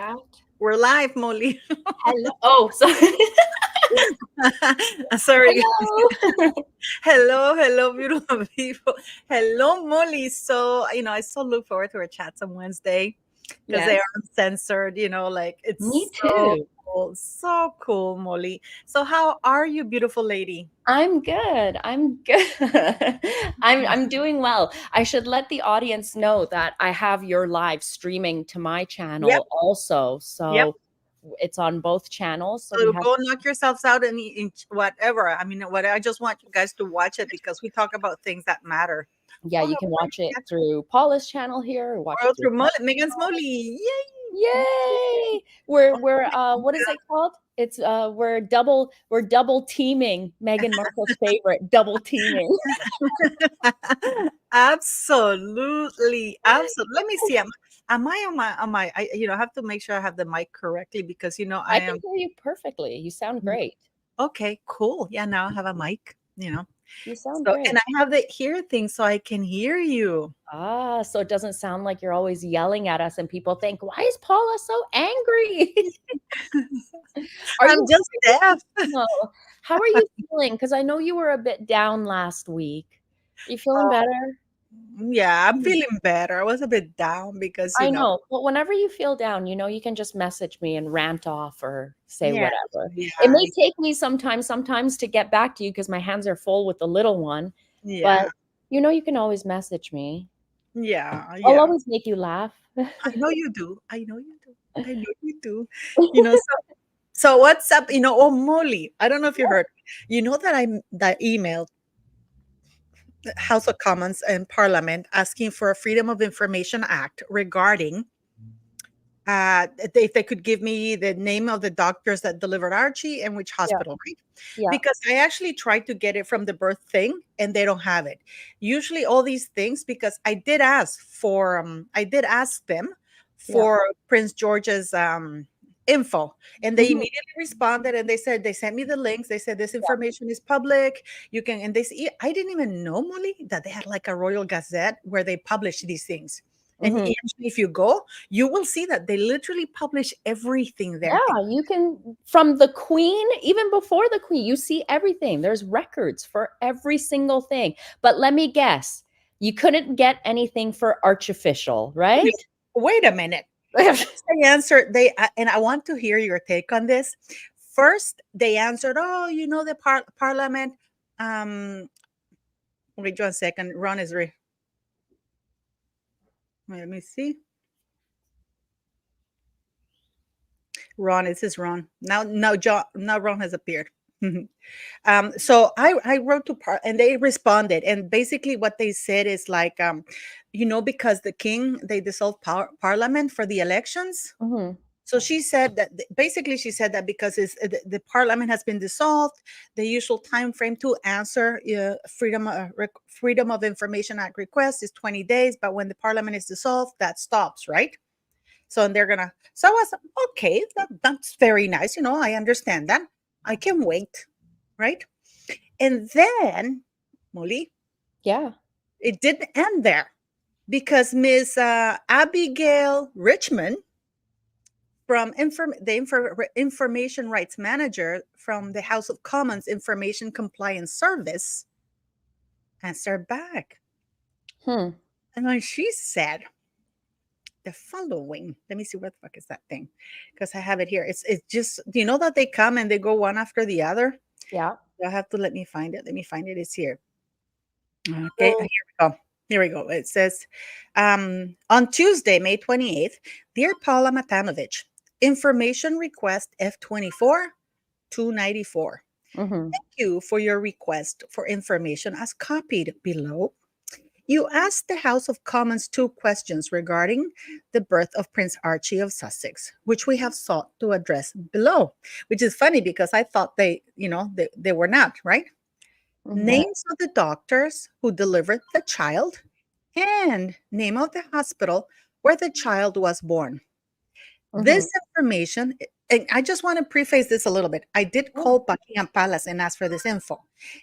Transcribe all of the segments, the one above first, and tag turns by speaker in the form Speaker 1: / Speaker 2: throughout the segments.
Speaker 1: chat.
Speaker 2: We're live, Molly.
Speaker 1: Hello. Oh, sorry.
Speaker 2: Sorry.
Speaker 1: Hello.
Speaker 2: Hello, beautiful people. Hello, Molly. So, I still look forward to our chats on Wednesday because they
Speaker 1: Yes,
Speaker 2: are uncensored, like
Speaker 1: me
Speaker 2: it's
Speaker 1: too.
Speaker 2: so cool, Molly. So, how are you, beautiful lady?
Speaker 1: I'm good. I'm good. I'm doing well. I should let the audience know that I have your live streaming to my
Speaker 2: Yep,
Speaker 1: channel also.
Speaker 2: yep.
Speaker 1: So it's on both channels. So we
Speaker 2: So
Speaker 1: have,
Speaker 2: go knock yourselves out and whatever. I mean, what I just want you guys to watch it because we talk about things that matter.
Speaker 1: yeah,
Speaker 2: Oh,
Speaker 1: you can watch it through Paula's channel here or watch
Speaker 2: World
Speaker 1: it through
Speaker 2: through Megan's Molly.
Speaker 1: Yay!
Speaker 2: Yay!
Speaker 1: We're what is it called? It's we're double teaming Meghan Markle's favorite, double teaming.
Speaker 2: Absolutely, absolutely. Let me see. Am I on my? I have to make sure I have the mic correctly because I
Speaker 1: I can
Speaker 2: am.
Speaker 1: hear you perfectly. You sound great.
Speaker 2: Okay, cool. Yeah, now I have a mic.
Speaker 1: You sound
Speaker 2: So and
Speaker 1: great.
Speaker 2: I have the hear thing so I can hear you.
Speaker 1: Ah, so it doesn't sound like you're always yelling at us and people think, "Why is Paula so angry?" Are
Speaker 2: I'm
Speaker 1: you
Speaker 2: just deaf.
Speaker 1: no. How are you feeling? Because I know you were a bit down last week. Are you feeling better?
Speaker 2: Yeah, I'm feeling better. I was a bit down because
Speaker 1: I know. Well, whenever you feel down, you can just message me and rant off or say
Speaker 2: yeah,
Speaker 1: whatever. It
Speaker 2: yeah,
Speaker 1: may take me sometimes to get back to you because my hands are full with the little one, but
Speaker 2: yeah,
Speaker 1: you can always message me.
Speaker 2: yeah,
Speaker 1: I'll
Speaker 2: yeah.
Speaker 1: always make you laugh.
Speaker 2: I know you do. I know you do. I know you do. You know, so what's up? Oh Molly, I don't know if you heard. You know that emailed the House of Commons and Parliament asking for a Freedom of Information Act regarding if they could give me the name of the doctors that delivered Archie and which
Speaker 1: Yeah,
Speaker 2: hospital, right?
Speaker 1: yeah,
Speaker 2: Because I actually tried to get it from the birth thing and they don't have it. Usually all these things, because I did ask them
Speaker 1: yeah.
Speaker 2: for Prince George's info and they
Speaker 1: Mhm.
Speaker 2: immediately responded and they said they sent me the links. They said this
Speaker 1: Yeah.
Speaker 2: information is public. You can and I didn't even know, Molly, that they had like a Royal Gazette where they publish these things. And
Speaker 1: Mhm.
Speaker 2: actually, if you go, you will see that they literally publish everything there.
Speaker 1: Yeah, you can from the queen, even before the queen, you see everything. There's records for every single thing. But let me guess, you couldn't get anything for archofficial, right?
Speaker 2: Wait, wait a minute. First they answered and I want to hear your take on this. First, they answered, "Oh, the parliament." Wait 1 second. Ron is let me see. Ron, this is Ron. Now Ron has appeared. So I wrote to and they responded, and basically what they said is like, because the king they dissolved parliament for the elections.
Speaker 1: Mhm.
Speaker 2: So she said that basically she said that because the parliament has been dissolved, the usual time frame to answer Freedom of Information Act request is 20 days, but when the parliament is dissolved, that stops, right? So and they're gonna. So I was okay. That's very nice. I understand that. I can wait, right? And then, Molly,
Speaker 1: Yeah.
Speaker 2: it didn't end there because Miss Abigail Richmond from Information Rights Manager from the House of Commons Information Compliance Service answered back.
Speaker 1: Hmm.
Speaker 2: And then she said the following. Let me see what the fuck is that thing? Because I have it here. It's just, do you know that they come and they go one after the other?
Speaker 1: Yeah.
Speaker 2: You'll have to let me find it. Let me find it. It's here. Okay,
Speaker 1: So
Speaker 2: here we go. Here we go. It says, on Tuesday, May 28th, dear Paula Matanovich, information request F24 294.
Speaker 1: mhm.
Speaker 2: Thank you for your request for information as copied below. You asked the House of Commons two questions regarding the birth of Prince Archie of Sussex, which we have sought to address below, which is funny because I thought they were not, right?
Speaker 1: Mhm.
Speaker 2: Names of the doctors who delivered the child and name of the hospital where the child was born. This
Speaker 1: Mhm.
Speaker 2: information And I just want to preface this a little bit. I did call Buckingham Palace and ask for this info.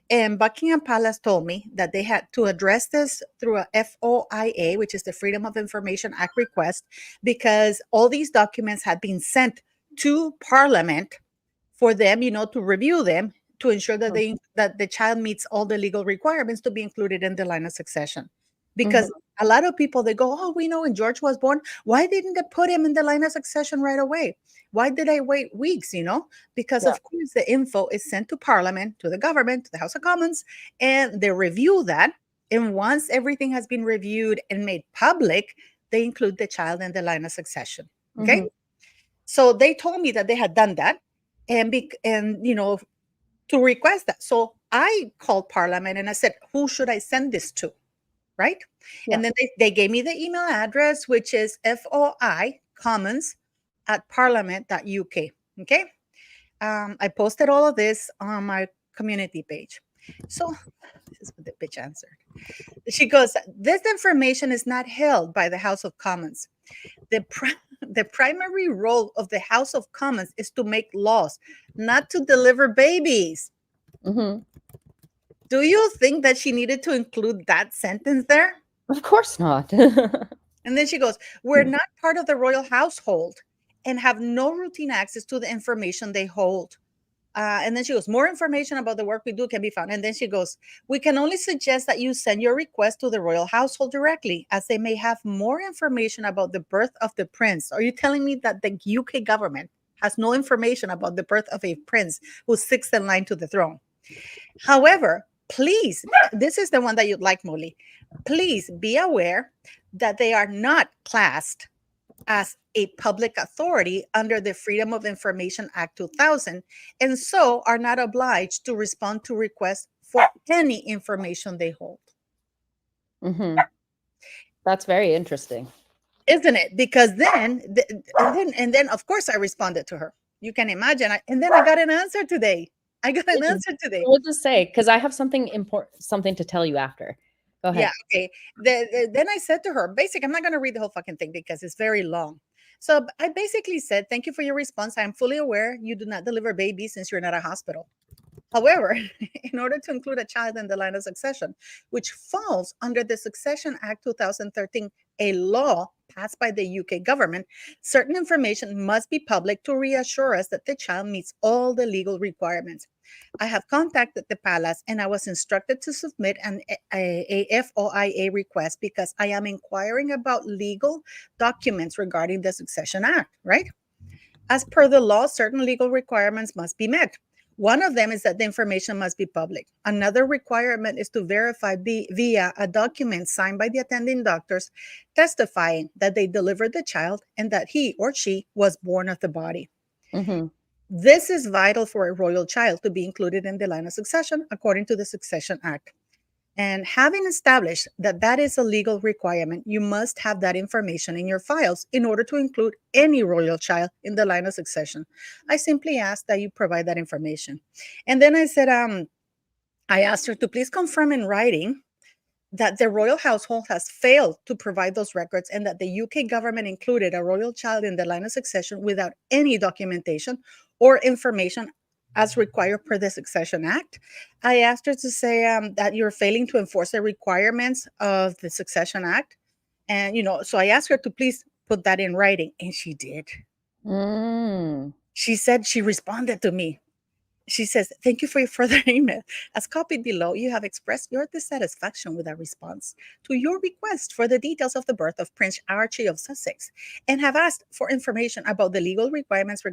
Speaker 2: And Buckingham Palace told me that they had to address this through a FOIA, which is the Freedom of Information Act request, because all these documents had been sent to Parliament for them, to review them to ensure that that the child meets all the legal requirements to be included in the line of succession. Because a lot of people, they go, oh, we know when George was born, why didn't they put him in the line of succession right away? Why did I wait weeks? Because of course the info is sent to Parliament, to the government, to the House of Commons, and they review that. And once everything has been reviewed and made public, they include the child in the line of succession. Okay. So they told me that they had done that, and to request that. So I called Parliament and I said, who should I send this to? Right.
Speaker 1: Yeah.
Speaker 2: And then they gave me the email address, which is foicommons@parliament.uk. Okay. I posted all of this on my community page. So this is what the bitch answered. She goes, this information is not held by the House of Commons. The primary role of the House of Commons is to make laws, not to deliver babies. Do you think that she needed to include that sentence there?
Speaker 1: Of course not.
Speaker 2: And then she goes, we're not part of the royal household and have no routine access to the information they hold. And then she goes, more information about the work we do can be found. And then she goes, we can only suggest that you send your request to the royal household directly, as they may have more information about the birth of the prince. Are you telling me that the UK government has no information about the birth of a prince who's sixth in line to the throne? However, please, this is the one that you'd like, Molly. Please be aware that they are not classed as a public authority under the Freedom of Information Act 2000, and so are not obliged to respond to requests for any information they hold.
Speaker 1: That's very interesting,
Speaker 2: isn't it? Because then of course I responded to her. You can imagine. And then I got an answer today.
Speaker 1: What to say? Because I have something to tell you after. Go ahead.
Speaker 2: Yeah, okay. Then I said to her, I'm not going to read the whole fucking thing because it's very long. So I basically said, thank you for your response. I am fully aware you do not deliver babies since you're not a hospital. However, in order to include a child in the line of succession, which falls under the Succession Act 2013, a law passed by the UK government, certain information must be public to reassure us that the child meets all the legal requirements. I have contacted the palace and I was instructed to submit a FOIA request because I am inquiring about legal documents regarding the Succession Act, right? As per the law, certain legal requirements must be met. One of them is that the information must be public. Another requirement is to verify via a document signed by the attending doctors testifying that they delivered the child and that he or she was born of the body. This is vital for a royal child to be included in the line of succession according to the Succession Act. And having established that that is a legal requirement, you must have that information in your files in order to include any royal child in the line of succession. I simply ask that you provide that information. And then I said, I asked her to please confirm in writing that the royal household has failed to provide those records and that the UK government included a royal child in the line of succession without any documentation or information as required per the Succession Act. I asked her to say that you're failing to enforce the requirements of the Succession Act. And, so I asked her to please put that in writing. And she did. She said, she responded to me. She says, thank you for your further email. As copied below, you have expressed your dissatisfaction with our response to your request for the details of the birth of Prince Archie of Sussex and have asked for information about the legal requirements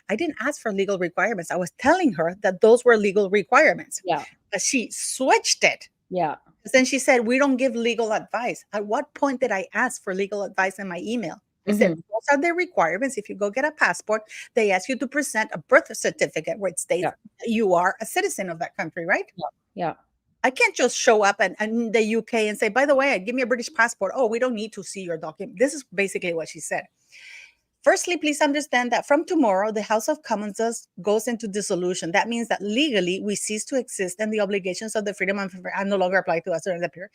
Speaker 2: I didn't ask for legal requirements. I was telling her that those were legal requirements.
Speaker 1: Yeah.
Speaker 2: But she switched it.
Speaker 1: Yeah.
Speaker 2: Then she said, we don't give legal advice. At what point did I ask for legal advice in my email? I said, those are the requirements. If you go get a passport, they ask you to present a birth certificate where it states you are a citizen of that country, right?
Speaker 1: Yeah.
Speaker 2: I can't just show up in the UK and say, by the way, give me a British passport. Oh, we don't need to see your document. This is basically what she said. Firstly, please understand that from tomorrow, the House of Commons goes into dissolution. That means that legally we cease to exist and the obligations of the freedom of information no longer apply to us during that period.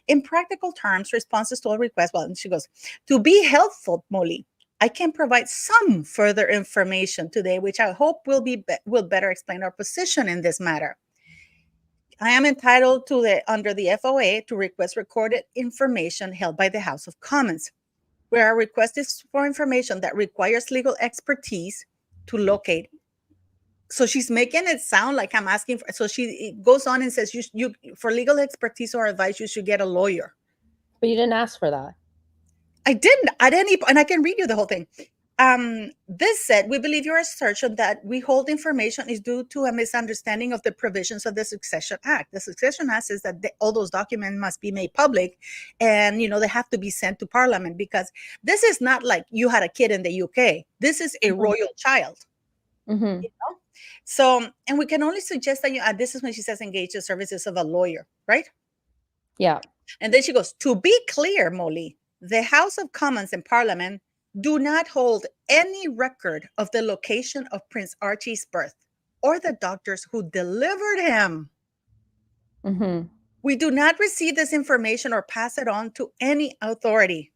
Speaker 2: In practical terms, responses to all requests, and she goes, to be helpful, Molly, I can provide some further information today, which I hope will better explain our position in this matter. I am entitled to under the FOA to request recorded information held by the House of Commons, where our request is for information that requires legal expertise to locate. So she's making it sound like I'm asking for. So she goes on and says, "You for legal expertise or advice, you should get a lawyer."
Speaker 1: But you didn't ask for that.
Speaker 2: I didn't at any point, and I can read you the whole thing. This said, we believe your assertion that we hold information is due to a misunderstanding of the provisions of the Succession Act. The Succession Act says that all those documents must be made public, and they have to be sent to Parliament, because this is not like you had a kid in the UK. This is a royal child.
Speaker 1: Mm-hmm.
Speaker 2: So, and we can only suggest that this is when she says engage the services of a lawyer, right?
Speaker 1: Yeah.
Speaker 2: And then she goes, to be clear, Molly, the House of Commons and Parliament do not hold any record of the location of Prince Archie's birth or the doctors who delivered him.
Speaker 1: Mm-hmm.
Speaker 2: We do not receive this information or pass it on to any authority.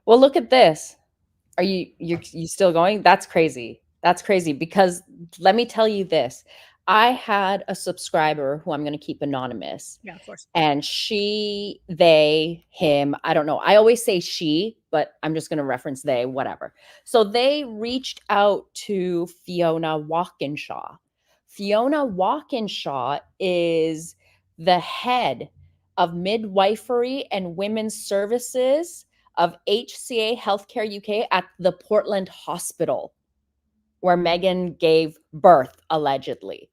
Speaker 1: Well, look at this. Are you still going? That's crazy. That's crazy, because let me tell you this. I had a subscriber who I'm going to keep anonymous.
Speaker 2: Yeah, of course.
Speaker 1: And she, they, him, I don't know. I always say she, but I'm just going to reference they, whatever. So they reached out to Fiona Walkinshaw. Fiona Walkinshaw is the head of midwifery and women's services of HCA Healthcare UK at the Portland Hospital, where Meghan gave birth, allegedly.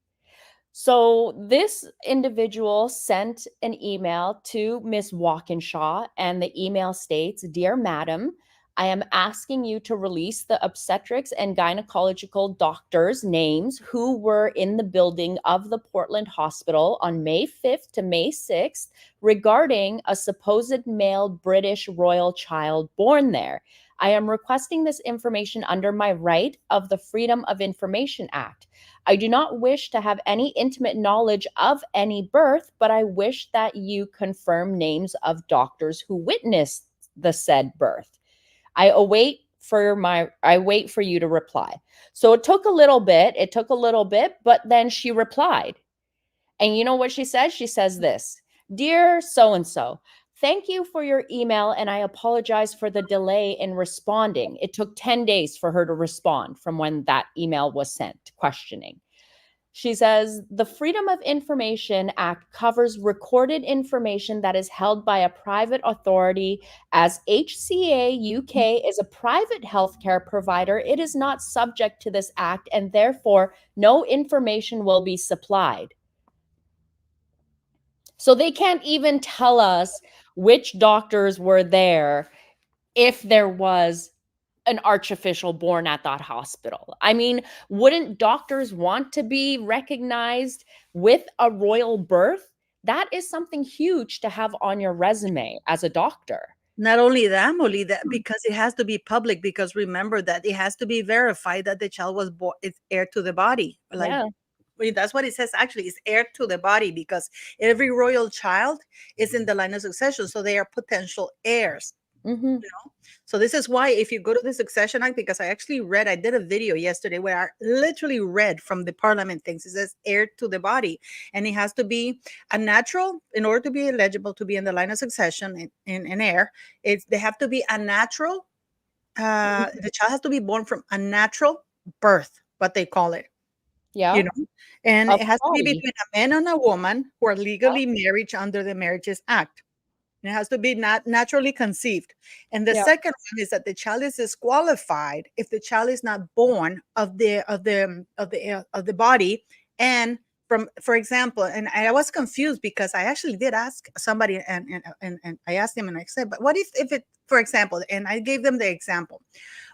Speaker 1: So this individual sent an email to Miss Walkinshaw, and the email states, "Dear Madam, I am asking you to release the obstetrics and gynecological doctors' names who were in the building of the Portland Hospital on May 5th to May 6th regarding a supposed male British royal child born there. I am requesting this information under my right of the Freedom of Information Act. I do not wish to have any intimate knowledge of any birth, but I wish that you confirm names of doctors who witnessed the said birth. I wait for you to reply." So it took a little bit, but then she replied. And you know what she says? She says this: "Dear so and so, thank you for your email, and I apologize for the delay in responding." It took 10 days for her to respond from when that email was sent questioning. She says, "The Freedom of Information Act covers recorded information that is held by a private authority. As HCA UK is a private healthcare provider, it is not subject to this act, and therefore no information will be supplied." So they can't even tell us which doctors were there if there was an archofficial born at that hospital. I mean, wouldn't doctors want to be recognized with a royal birth? That is something huge to have on your resume as a doctor.
Speaker 2: Not only that, Molly, that because it has to be public, because remember that it has to be verified that the child was born, it's heir to the body. Like,
Speaker 1: Yeah.
Speaker 2: that's what it says. Actually, it's heir to the body, because every royal child is in the line of succession, so they are potential heirs.
Speaker 1: Mm-hmm.
Speaker 2: So this is why, if you go to the Succession Act, because I did a video yesterday where I literally read from the Parliament things. It says heir to the body, and it has to be a natural in order to be eligible to be in the line of succession in heir. They have to be a natural. The child has to be born from a natural birth, what they call it.
Speaker 1: Yeah.
Speaker 2: And
Speaker 1: Of
Speaker 2: it has to be
Speaker 1: body.
Speaker 2: between a man and a woman who are legally married under the Marriages Act. It has to be not naturally conceived. And the
Speaker 1: Yeah.
Speaker 2: second one is that the child is disqualified if the child is not born of the body. And for example, and I was confused because I actually did ask somebody, and I asked him, and I said, but what if it, for example, and I gave them the example,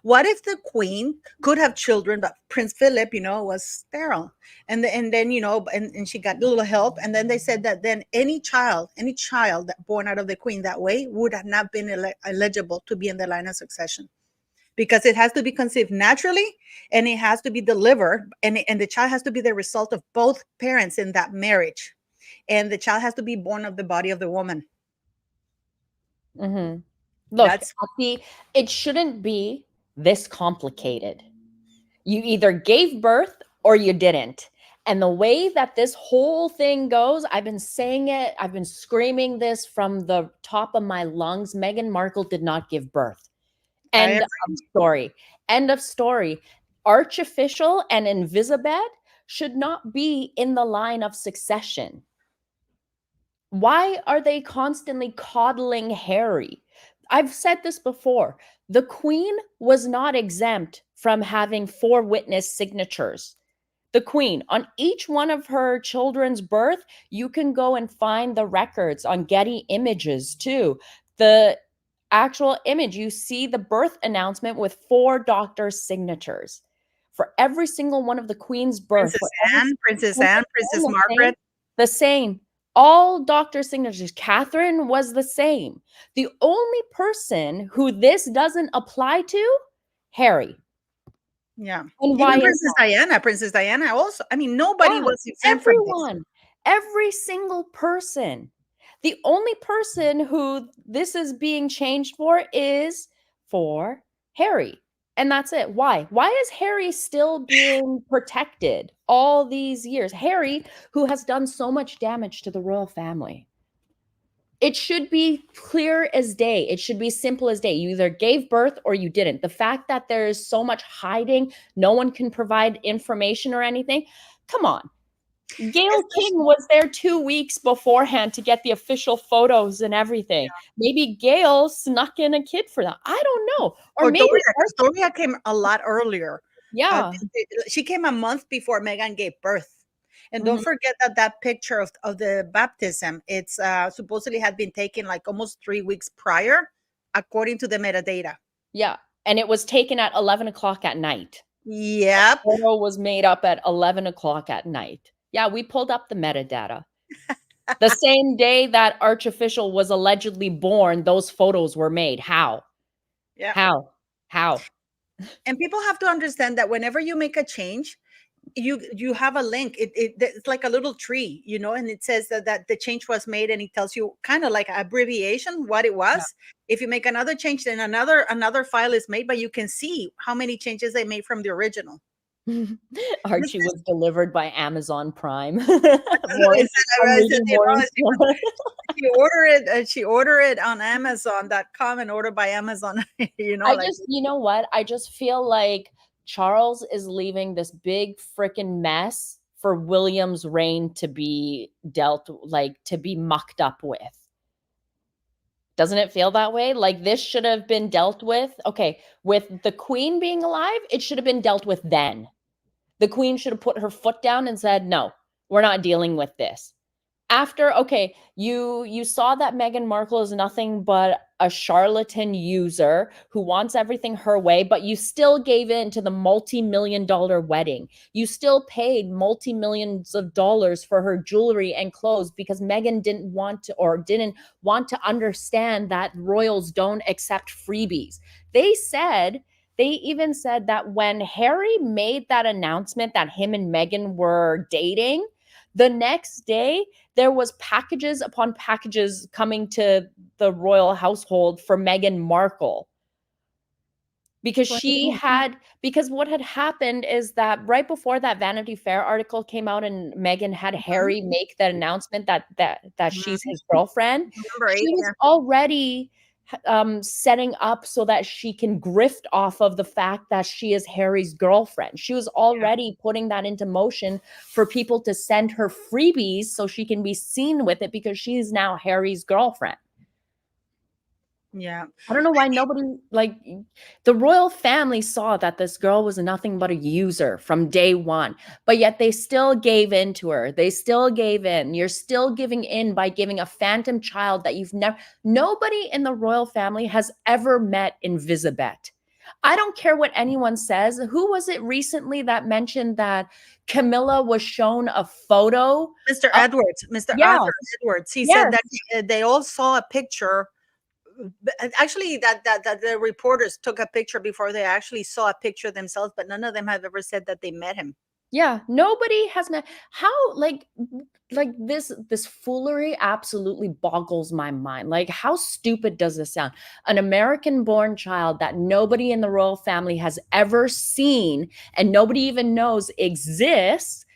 Speaker 2: what if the queen could have children, but Prince Philip, was sterile, and then and she got little help, and then they said that then any child that born out of the queen that way would have not been eligible to be in the line of succession, because it has to be conceived naturally, and it has to be delivered, and the child has to be the result of both parents in that marriage, and the child has to be born of the body of the woman.
Speaker 1: Mm-hmm. Look,
Speaker 2: That's
Speaker 1: it shouldn't be this complicated. You either gave birth or you didn't. And the way that this whole thing goes, I've been saying it, I've been screaming this from the top of my lungs. Meghan Markle did not give birth.
Speaker 2: I
Speaker 1: End of story. End of story. Archofficial and Invisibed should not be in the line of succession. Why are they constantly coddling Harry? I've said this before. The Queen was not exempt from having 4 witness signatures. The Queen, on each one of her children's birth, you can go and find the records on Getty Images too. The actual image, you see the birth announcement with 4 doctors' signatures. For every single one of the Queen's birth,
Speaker 2: Princess Anne, Princess Margaret.
Speaker 1: the same. All doctor signatures. Catherine was the same. The only person who this doesn't apply to, Harry.
Speaker 2: Yeah.
Speaker 1: And
Speaker 2: Even
Speaker 1: why is
Speaker 2: Princess
Speaker 1: that?
Speaker 2: Diana. Princess Diana also. I mean, nobody
Speaker 1: Yeah,
Speaker 2: was exempt from this.
Speaker 1: everyone, every single person. The only person who this is being changed for is for Harry. And that's it. Why? Why is Harry still being protected all these years? Harry, who has done so much damage to the royal family. It should be clear as day. It should be simple as day. You either gave birth or you didn't. The fact that there is so much hiding, no one can provide information or anything. Come on. Gail King was there 2 weeks beforehand to get the official photos and everything. Maybe Gail snuck in a kid for that. I don't know. Or maybe
Speaker 2: Doria came a lot earlier.
Speaker 1: yeah.
Speaker 2: She came a month before Meghan gave birth. And don't forget that picture of the baptism, it's supposedly had been taken like almost 3 weeks prior, according to the metadata.
Speaker 1: Yeah. And it was taken at 11 o'clock at night.
Speaker 2: Yep.
Speaker 1: The photo was made up at 11 o'clock at night. Yeah, we pulled up the metadata. The same day that Archofficial was allegedly born, those photos were made. How?
Speaker 2: Yeah.
Speaker 1: How?
Speaker 2: And people have to understand that whenever you make a change, you have a link. It's like a little tree, and it says that the change was made, and it tells you kind of like an abbreviation what it was. Yeah. If you make another change, then another file is made, but you can see how many changes they made from the original.
Speaker 1: Archie was delivered by Amazon Prime.
Speaker 2: She ordered it on Amazon.com and ordered by Amazon.
Speaker 1: You know what? I just feel like Charles is leaving this big freaking mess for William's reign to be to be mucked up with. Doesn't it feel that way? Like this should have been dealt with. Okay, with the Queen being alive, it should have been dealt with then. The Queen should have put her foot down and said, no, we're not dealing with this. After, okay, you saw that Meghan Markle is nothing but a charlatan user who wants everything her way, but you still gave in to the multi-million-dollar wedding. You still paid multi-millions of dollars for her jewelry and clothes because Meghan didn't want to understand that royals don't accept freebies. They even said that when Harry made that announcement that him and Meghan were dating, the next day, there was packages upon packages coming to the royal household for Meghan Markle. Because what had happened is that right before that Vanity Fair article came out and Meghan had Harry make that announcement that she's his girlfriend, she was already setting up so that she can grift off of the fact that she is Harry's girlfriend. She was already putting that into motion for people to send her freebies so she can be seen with it because she's now Harry's girlfriend.
Speaker 2: Yeah.
Speaker 1: I don't know why nobody, the royal family saw that this girl was nothing but a user from day one, but yet they still gave in to her. They still gave in. You're still giving in by giving a phantom child that nobody in the royal family has ever met Invisibet. I don't care what anyone says. Who was it recently that mentioned that Camilla was shown a photo?
Speaker 2: Mr. Edwards. He said that they all saw a picture. Actually, that the reporters took a picture before they actually saw a picture themselves, but none of them have ever said that they met him.
Speaker 1: Yeah, nobody has met how like this foolery absolutely boggles my mind. Like how stupid does this sound? An American-born child that nobody in the royal family has ever seen and nobody even knows exists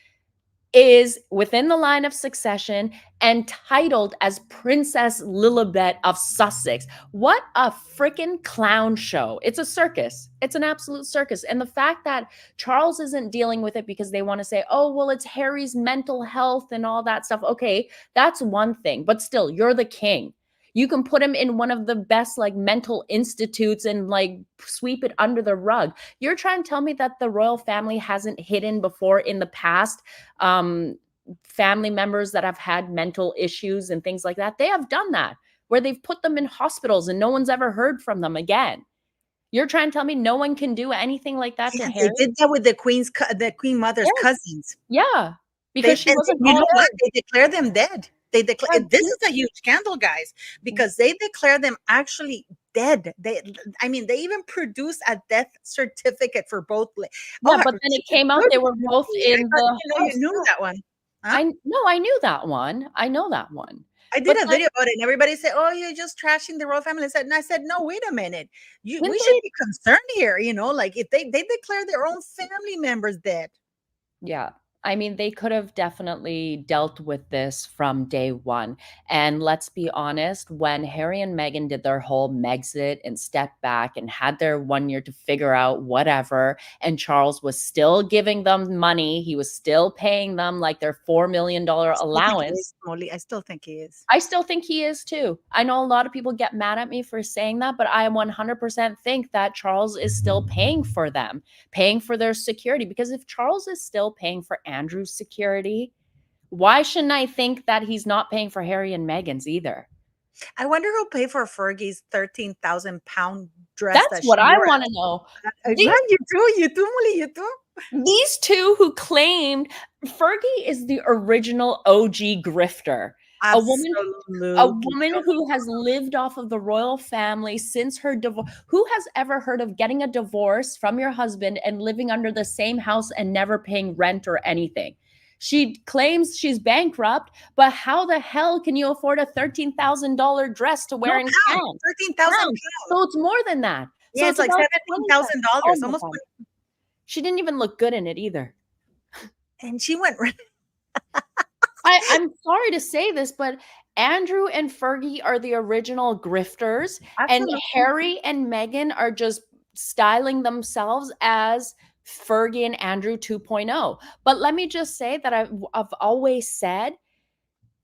Speaker 1: is within the line of succession and titled as Princess Lilibet of Sussex. What a freaking clown show. It's a circus. It's an absolute circus. And the fact that Charles isn't dealing with it because they want to say, oh, well, it's Harry's mental health and all that stuff. Okay, that's one thing. But still, you're the king. You can put him in one of the best like mental institutes and like sweep it under the rug. You're trying to tell me that the royal family hasn't hidden before in the past um, family members that have had mental issues and things like that. They have done that where they've put them in hospitals and no one's ever heard from them again. You're trying to tell me no one can do anything like that to
Speaker 2: Yeah, they
Speaker 1: Harry?
Speaker 2: did that with the the queen mother's
Speaker 1: Yes.
Speaker 2: cousins.
Speaker 1: Yeah.
Speaker 2: They
Speaker 1: Because she
Speaker 2: and
Speaker 1: wasn't
Speaker 2: you
Speaker 1: all
Speaker 2: know what?
Speaker 1: there.
Speaker 2: They declare them dead. They declare
Speaker 1: Yeah.
Speaker 2: this is a huge scandal, guys, because they declare them actually dead. I mean, they even produce a death certificate for both.
Speaker 1: Yeah,
Speaker 2: Oh,
Speaker 1: but then it came out
Speaker 2: good
Speaker 1: they were
Speaker 2: for
Speaker 1: both
Speaker 2: me. I
Speaker 1: in
Speaker 2: thought
Speaker 1: the
Speaker 2: you
Speaker 1: house.
Speaker 2: knew that one, huh?
Speaker 1: I no, I knew that one. I know that one.
Speaker 2: I did
Speaker 1: But
Speaker 2: a
Speaker 1: then
Speaker 2: video about it, and everybody said, "Oh, you're just trashing the royal family." I said, "No, wait a minute. We
Speaker 1: didn't
Speaker 2: should
Speaker 1: they
Speaker 2: be concerned here. You know, like if they declare their own family members dead."
Speaker 1: Yeah. I mean, they could have definitely dealt with this from day one. And let's be honest, when Harry and Meghan did their whole Megxit and stepped back and had their 1 year to figure out whatever, and Charles was still giving them money, he was still paying them like their $4 million
Speaker 2: I still think he
Speaker 1: allowance.
Speaker 2: is, Molly. I still think he is.
Speaker 1: I still think he is too. I know a lot of people get mad at me for saying that, but I 100% think that Charles is still paying for them, paying for their security. Because if Charles is still paying for Andrew's security, why shouldn't I think that he's not paying for Harry and Meghan's either?
Speaker 2: I wonder who'll pay for Fergie's 13,000 pound dress
Speaker 1: That's
Speaker 2: that
Speaker 1: what
Speaker 2: she
Speaker 1: I
Speaker 2: wore.
Speaker 1: want to know.
Speaker 2: Man,
Speaker 1: These
Speaker 2: you too, Molly, you too.
Speaker 1: these two who claimed Fergie is the original OG grifter. A woman a
Speaker 2: Absolutely.
Speaker 1: woman who has lived off of the royal family since her divorce. Who has ever heard of getting a divorce from your husband and living under the same house and never paying rent or anything? She claims she's bankrupt, but how the hell can you afford a $13,000 dress to
Speaker 2: No,
Speaker 1: wear in
Speaker 2: pound,
Speaker 1: Cannes?
Speaker 2: 13,000
Speaker 1: Pounds.
Speaker 2: pounds.
Speaker 1: So it's more than that. So
Speaker 2: Yeah,
Speaker 1: it's
Speaker 2: it's like
Speaker 1: about 20,000. Oh
Speaker 2: $17,000,
Speaker 1: my
Speaker 2: almost
Speaker 1: God.
Speaker 2: 20.
Speaker 1: She didn't even look good in it either.
Speaker 2: And she went right.
Speaker 1: I'm sorry to say this, but Andrew and Fergie are the original grifters, and
Speaker 2: Absolutely.
Speaker 1: Harry and Meghan are just styling themselves as Fergie and Andrew 2.0. But let me just say that I've always said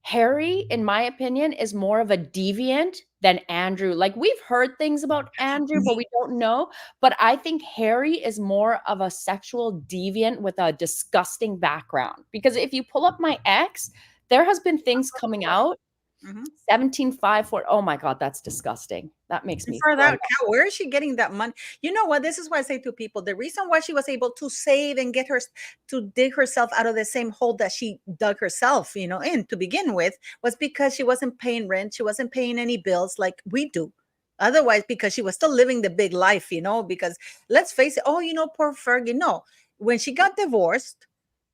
Speaker 1: Harry, in my opinion, is more of a deviant than Andrew. Like we've heard things about Andrew, but we don't know. But I think Harry is more of a sexual deviant with a disgusting background. Because if you pull up my ex, there has been things coming out
Speaker 2: Mhm.
Speaker 1: 17.5 for oh my God, that's disgusting. That makes
Speaker 2: And
Speaker 1: me
Speaker 2: for
Speaker 1: throw
Speaker 2: that
Speaker 1: up.
Speaker 2: cow, where is she getting that money? You know what? This is why I say to people, the reason why she was able to save and get her to dig herself out of the same hole that she dug herself, in to begin with, was because she wasn't paying rent, she wasn't paying any bills like we do. Otherwise, because she was still living the big life, because let's face it, oh, poor Fergie. No, when she got divorced,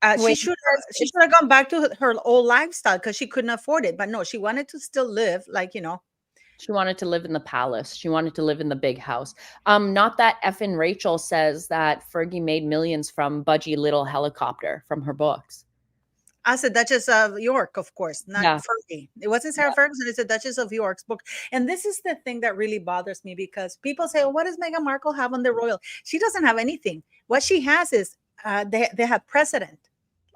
Speaker 2: she
Speaker 1: Wait,
Speaker 2: should she
Speaker 1: it's
Speaker 2: should have gone back to her old lifestyle because she couldn't afford it. But no, she wanted to still live like
Speaker 1: she wanted to live in the palace. She wanted to live in the big house. Not that effing Rachel says that Fergie made millions from Budgie Little Helicopter from her books.
Speaker 2: as a Duchess of York, of course, not
Speaker 1: Yeah.
Speaker 2: Fergie. It wasn't Sarah Ferguson, it's a Duchess of York's book. And this is the thing that really bothers me because people say, oh, what does Meghan Markle have on the royal? She doesn't have anything. What she has is they have precedent.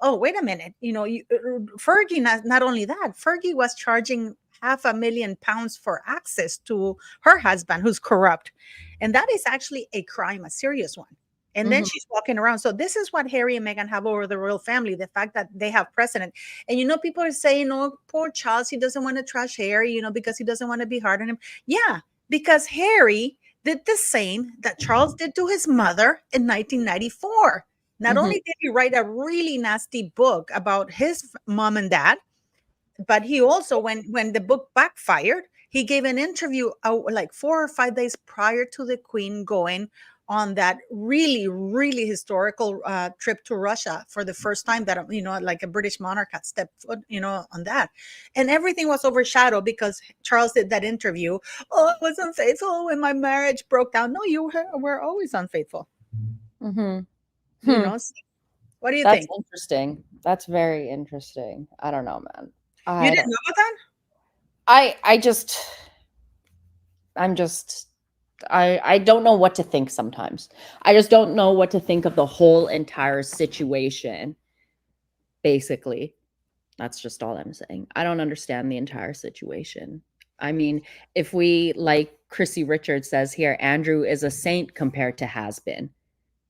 Speaker 2: Oh, wait a minute. Fergie, not only that, Fergie was charging £500,000 for access to her husband who's corrupt. And that is actually a crime, a serious one. And then
Speaker 1: Mhm.
Speaker 2: she's walking around. So this is what Harry and Meghan have over the royal family, the fact that they have precedent. And people are saying, oh, poor Charles, he doesn't want to trash Harry, because he doesn't want to be hard on him. Yeah, because Harry did the same that Charles did to his mother in 1994. Not
Speaker 1: Mhm.
Speaker 2: only did he write a really nasty book about his mom and dad, but he also, when the book backfired, he gave an interview like 4 or 5 days prior to the Queen going on that really, really historical trip to Russia for the first time that, like a British monarch had stepped foot, on that. And everything was overshadowed because Charles did that interview. Oh, I was unfaithful when my marriage broke down. No, were always unfaithful.
Speaker 1: Mhm.
Speaker 2: You
Speaker 1: Hmm.
Speaker 2: know, what do you
Speaker 1: That's
Speaker 2: think?
Speaker 1: interesting. That's very interesting. I don't know, man.
Speaker 2: You
Speaker 1: I
Speaker 2: didn't
Speaker 1: don't
Speaker 2: know about that?
Speaker 1: I just I'm just I don't know what to think sometimes. I just don't know what to think of the whole entire situation, basically. That's just all I'm saying. I don't understand the entire situation. I mean, if we, like Chrissy Richards says here, Andrew is a saint compared to has been.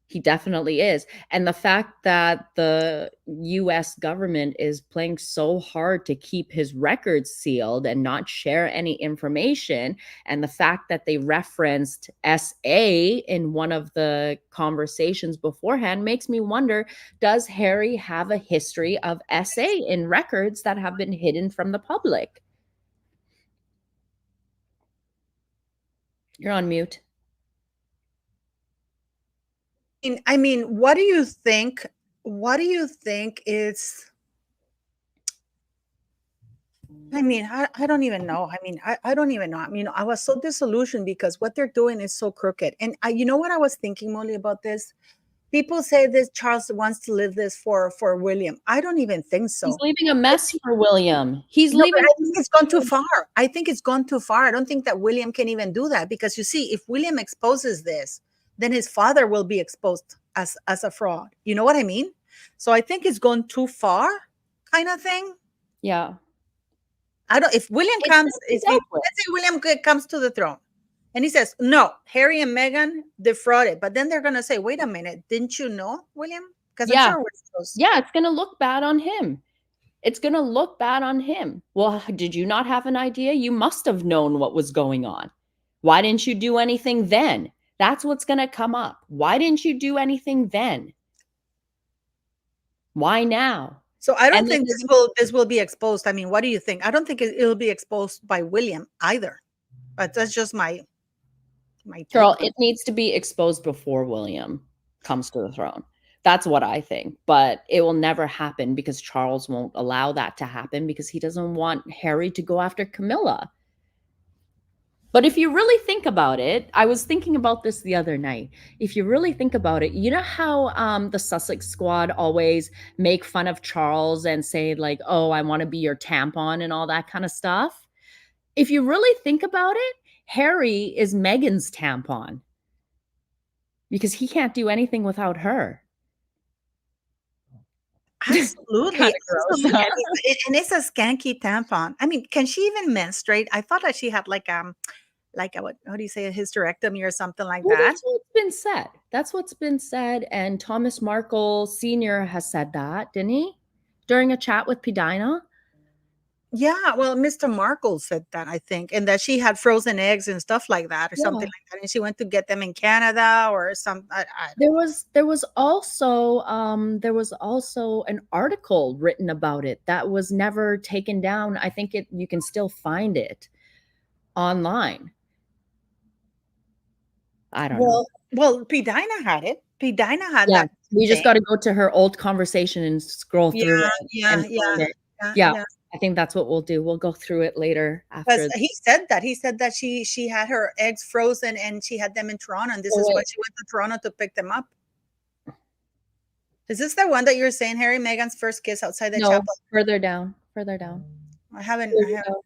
Speaker 1: He definitely is. And the fact that the US government is playing so hard to keep his records sealed and not share any information, and the fact that they referenced SA in one of the conversations beforehand makes me wonder, does Harry have a history of SA in records that have been hidden from the public? You're on mute.
Speaker 2: I mean, what do you think? What do you think is? I mean, I don't even know. I mean, I don't even know. I mean, I was so disillusioned because what they're doing is so crooked. And you know what I was thinking, Molly, about this? People say this Charles wants to leave this for William. I don't even think
Speaker 1: He's
Speaker 2: so.
Speaker 1: leaving a mess for William. He's
Speaker 2: No, but
Speaker 1: leaving.
Speaker 2: I think it's gone too far. I think it's gone too far. I don't think that William can even do that because you see, if William exposes this, then his father will be exposed as a fraud. You know what I mean? So I think it's gone too far, kind of thing.
Speaker 1: Yeah.
Speaker 2: I don't. If William
Speaker 1: It's
Speaker 2: comes,
Speaker 1: gonna be
Speaker 2: if
Speaker 1: dealt with.
Speaker 2: let's say William comes to the throne, and he says, "No, Harry and Meghan defrauded," but then they're gonna say, "Wait a minute, didn't you know, William?" Because I'm
Speaker 1: Yeah.
Speaker 2: sure we're supposed.
Speaker 1: Yeah, it's gonna look bad on him. It's gonna look bad on him. Well, did you not have an idea? You must have known what was going on. Why didn't you do anything then? That's what's gonna come up. Why didn't you do anything then? Why now?
Speaker 2: So I don't
Speaker 1: And then
Speaker 2: think
Speaker 1: they're
Speaker 2: this will be exposed. I mean, what do you think? I don't think it'll be exposed by William either. But that's just my
Speaker 1: girl,
Speaker 2: take on
Speaker 1: it
Speaker 2: it.
Speaker 1: needs to be exposed before William comes to the throne. That's what I think. But it will never happen because Charles won't allow that to happen because he doesn't want Harry to go after Camilla. But if you really think about it, I was thinking about this the other night. If you really think about it, you know how the Sussex squad always make fun of Charles and say, like, oh, I want to be your tampon and all that kind of stuff? If you really think about it, Harry is Meghan's tampon because he can't do anything without her.
Speaker 2: Absolutely,
Speaker 1: Kind of gross,
Speaker 2: absolutely,
Speaker 1: huh?
Speaker 2: and it's a skanky tampon. I mean, can she even menstruate? I thought that she had like a, what do you say, a hysterectomy or something like
Speaker 1: Well,
Speaker 2: that.
Speaker 1: that's what's been said. That's what's been said. And Thomas Markle Sr. has said that, didn't he? During a chat with Pidina.
Speaker 2: Yeah, well, Mr. Markle said that, I think, and that she had frozen eggs and stuff like that or something
Speaker 1: Yeah.
Speaker 2: like that, and she went to get them in Canada or some I don't know.
Speaker 1: There was also an article written about it that was never taken down. I think you can still find it online. I don't know.
Speaker 2: Well, P. Dinah had it. P. Dinah had
Speaker 1: Yeah,
Speaker 2: that
Speaker 1: we just
Speaker 2: thing.
Speaker 1: got to go to her old conversation and scroll
Speaker 2: Yeah,
Speaker 1: through it
Speaker 2: yeah,
Speaker 1: and
Speaker 2: yeah,
Speaker 1: find it.
Speaker 2: yeah,
Speaker 1: Yeah,
Speaker 2: yeah.
Speaker 1: I think that's what we'll do. We'll go through it later
Speaker 2: Because
Speaker 1: after.
Speaker 2: he said that. He said that she had her eggs frozen and she had them in Toronto, and this
Speaker 1: Oh,
Speaker 2: is why
Speaker 1: wait.
Speaker 2: she went to Toronto to pick them up. Is this the one that you're saying, Harry Meghan's first kiss outside the
Speaker 1: No,
Speaker 2: chapel?
Speaker 1: further down, further down. Here
Speaker 2: I
Speaker 1: we
Speaker 2: haven't.
Speaker 1: go.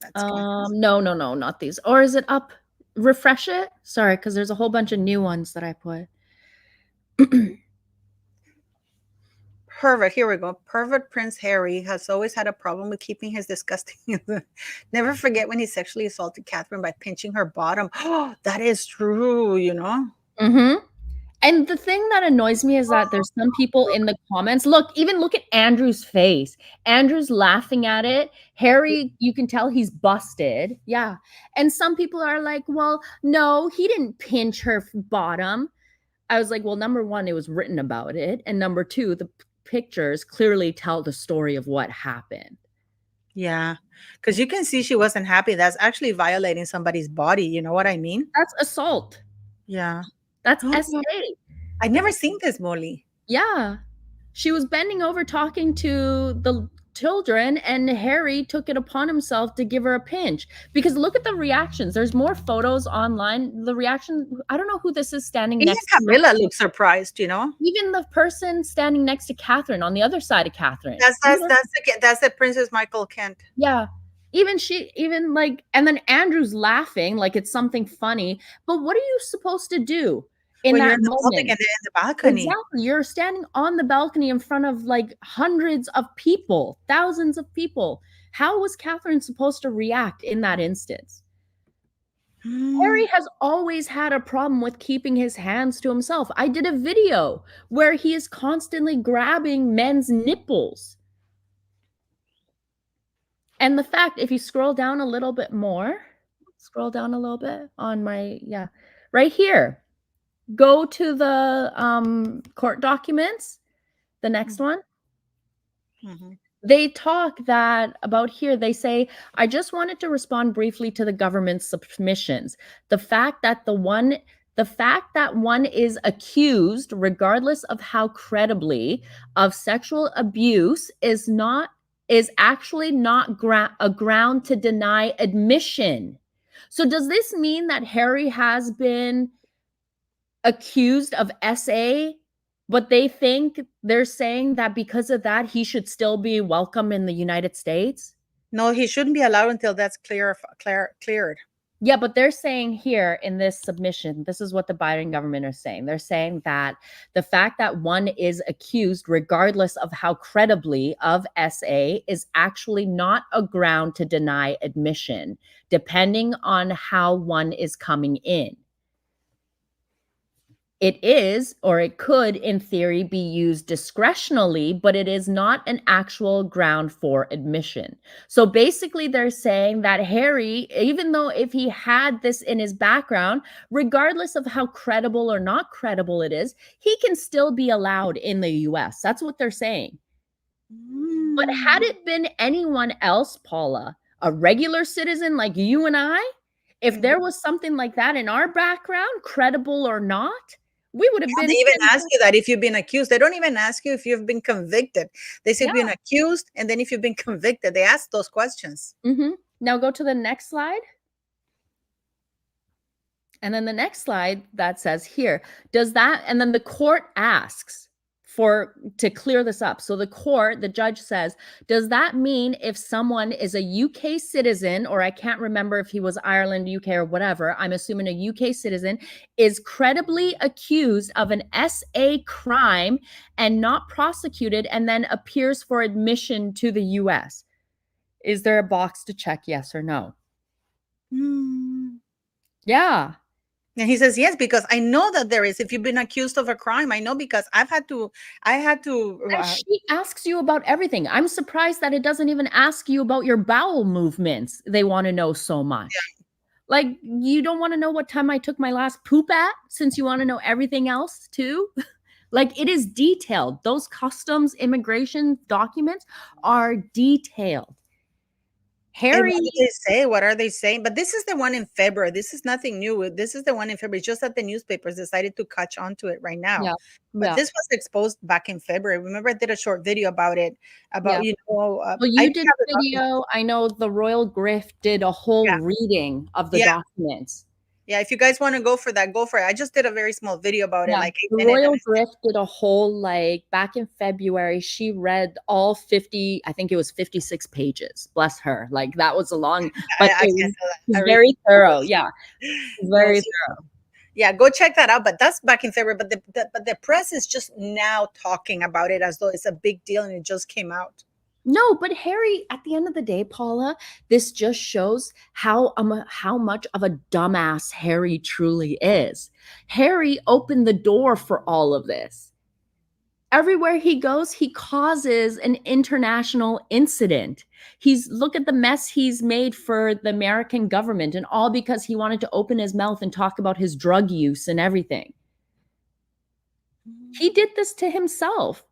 Speaker 2: That's good.
Speaker 1: No, no, no, not these. Or is it up? Refresh it. Sorry, because there's a whole bunch of new ones that I put.
Speaker 2: Pervert, here we go. Pervert Prince Harry has always had a problem with keeping his disgusting. Never forget when he sexually assaulted Catherine by pinching her bottom. Oh, that is true, you know?
Speaker 1: Mm-hmm. And the thing that annoys me is that there's some people in the comments. Even look at Andrew's face. Andrew's laughing at it. Harry, you can tell he's busted. Yeah. And some people are like, well, no, he didn't pinch her bottom. I was like, well, number one, it was written about it. And number two, the pictures clearly tell the story of what happened.
Speaker 2: Yeah. Because you can see she wasn't happy. That's actually violating somebody's body. You know what I mean?
Speaker 1: That's assault.
Speaker 2: Yeah.
Speaker 1: That's
Speaker 2: Oh,
Speaker 1: SA.
Speaker 2: I've never seen this, Molly.
Speaker 1: Yeah. She was bending over talking to the children, and Harry took it upon himself to give her a pinch. Because look at the reactions. There's more photos online. The reaction, I don't know who this is standing
Speaker 2: Even
Speaker 1: next to.
Speaker 2: Camilla looks surprised, you know.
Speaker 1: Even the person standing next to Catherine on the other side of Catherine.
Speaker 2: That's the Princess Michael Kent.
Speaker 1: Yeah. Even like, and then Andrew's laughing like it's something funny. But what are you supposed to do in
Speaker 2: When you're
Speaker 1: that
Speaker 2: in the public
Speaker 1: moment?
Speaker 2: and in the balcony.
Speaker 1: Exactly. You're standing on the balcony in front of like hundreds of people, thousands of people. How was Catherine supposed to react in that instance? Harry
Speaker 2: Mm.
Speaker 1: has always had a problem with keeping his hands to himself. I did a video where he is constantly grabbing men's nipples. And the fact, if you scroll down a little bit more, scroll down a little bit on my, yeah, right here. Go to the court documents, the next one.
Speaker 2: Mm-hmm.
Speaker 1: They talk that about here. They say, I just wanted to respond briefly to the government's submissions. The fact that one is accused, regardless of how credibly, of sexual abuse is actually not a ground to deny admission. So does this mean that Harry has been accused of SA, but they're saying that because of that, he should still be welcome in the United States?
Speaker 2: No, he shouldn't be allowed until that's cleared.
Speaker 1: Yeah, but they're saying here in this submission, this is what the Biden government is saying. They're saying that the fact that one is accused, regardless of how credibly, of SA is actually not a ground to deny admission, depending on how one is coming in. It is, or it could, in theory, be used discretionally, but it is not an actual ground for admission. So basically, they're saying that Harry, even though if he had this in his background, regardless of how credible or not credible it is, he can still be allowed in the US. That's what they're saying. But had it been anyone else, Paula, a regular citizen like you and I, if there was something like that in our background, credible or not, we would have been.
Speaker 2: They even ask you that if you've been accused. They don't even ask you if you've been convicted. They say you've been accused, and then if you've been convicted, they ask those questions.
Speaker 1: Now go to the next slide. And then the next slide that says here, does that, and then the court asks to clear this up. So the judge says, does that mean if someone is a UK citizen, or I can't remember if he was Ireland, UK, or whatever, I'm assuming a UK citizen, is credibly accused of an SA crime and not prosecuted, and then appears for admission to the US? Is there a box to check yes or no? Yeah.
Speaker 2: And he says, yes, because I know that there is. If you've been accused of a crime, I know, because I had to.
Speaker 1: And she asks you about everything. I'm surprised that it doesn't even ask you about your bowel movements. They want to know so much. Yeah. Like, you don't want to know what time I took my last poop at, since you want to know everything else too? Like, it is detailed. Those customs immigration documents are detailed. Harry,
Speaker 2: what do they say? What are they saying? But this is the one in February. This is nothing new. This is the one in February. Just that the newspapers decided to catch on to it right now.
Speaker 1: Yeah.
Speaker 2: But this was exposed back in February. Remember, I did a short video about it. About
Speaker 1: well, you did a video. I know the Royal Grift did a whole reading of the documents.
Speaker 2: Yeah, if you guys want to go for that, go for it. I just did a very small video about it, like 8
Speaker 1: minutes. The Royal Grift did a whole, like, back in February, she read all 50, I think it was 56 pages. Bless her. Like, that was a long, but it was very thorough. Yeah, very thorough.
Speaker 2: Yeah, go check that out. But that's back in February. But the press is just now talking about it as though it's a big deal and it just came out.
Speaker 1: No, but Harry, at the end of the day, Paula, this just shows how much of a dumbass Harry truly is. Harry opened the door for all of this. Everywhere he goes, he causes an international incident. Look at the mess he's made for the American government, and all because he wanted to open his mouth and talk about his drug use and everything. He did this to himself.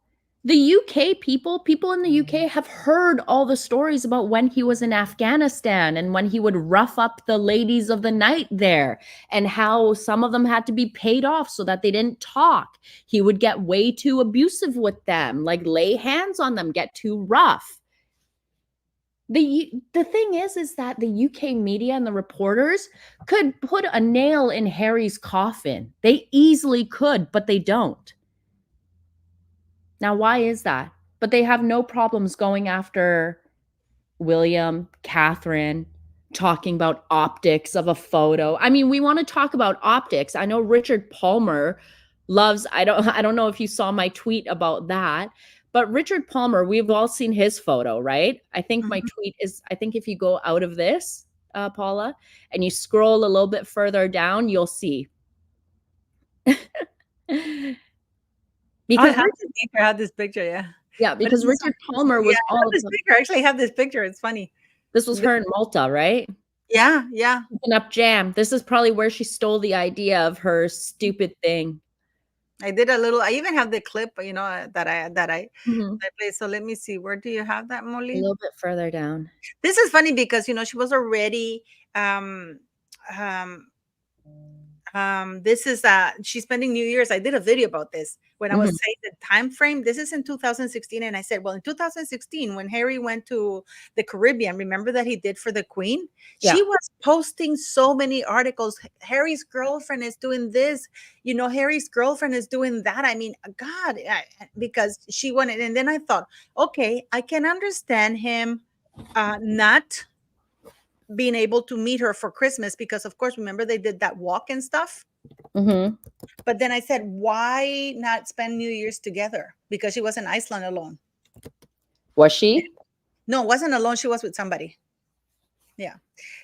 Speaker 1: The UK people in the UK have heard all the stories about when he was in Afghanistan and when he would rough up the ladies of the night there and how some of them had to be paid off so that they didn't talk. He would get way too abusive with them, like lay hands on them, get too rough. The thing is that the UK media and the reporters could put a nail in Harry's coffin. They easily could, but they don't. Now, why is that? But they have no problems going after William, Catherine, talking about optics of a photo. I mean, we want to talk about optics. I know Richard Palmer loves, I don't know if you saw my tweet about that, but Richard Palmer, we've all seen his photo, right? I think my tweet is, I think if you go out of this, Paula, and you scroll a little bit further down, you'll see.
Speaker 2: Because I have this picture, yeah.
Speaker 1: Yeah, because Richard Palmer was all
Speaker 2: this picture. I actually have this picture. It's funny.
Speaker 1: This was her in Malta, right?
Speaker 2: Yeah, yeah.
Speaker 1: Cooking up jam. This is probably where she stole the idea of her stupid thing.
Speaker 2: I did a little. I even have the clip, you know, that I played. So let me see. Where do you have that, Molly?
Speaker 1: A little bit further down.
Speaker 2: This is funny because, you know, she was already this is she's spending New Year's. I did a video about this when I was saying the time frame. This is in 2016, and I said, well, in 2016, when Harry went to the Caribbean, remember that he did for the Queen? Yeah. She was posting so many articles. Harry's girlfriend is doing this, you know, Harry's girlfriend is doing that. I mean, God, because she wanted. And then I thought, okay, I can understand him not being able to meet her for Christmas, because of course, remember they did that walk and stuff. But then I said, why not spend New Year's together? Because she was in Iceland alone.
Speaker 1: Was she?
Speaker 2: No, it wasn't alone. She was with somebody. Yeah.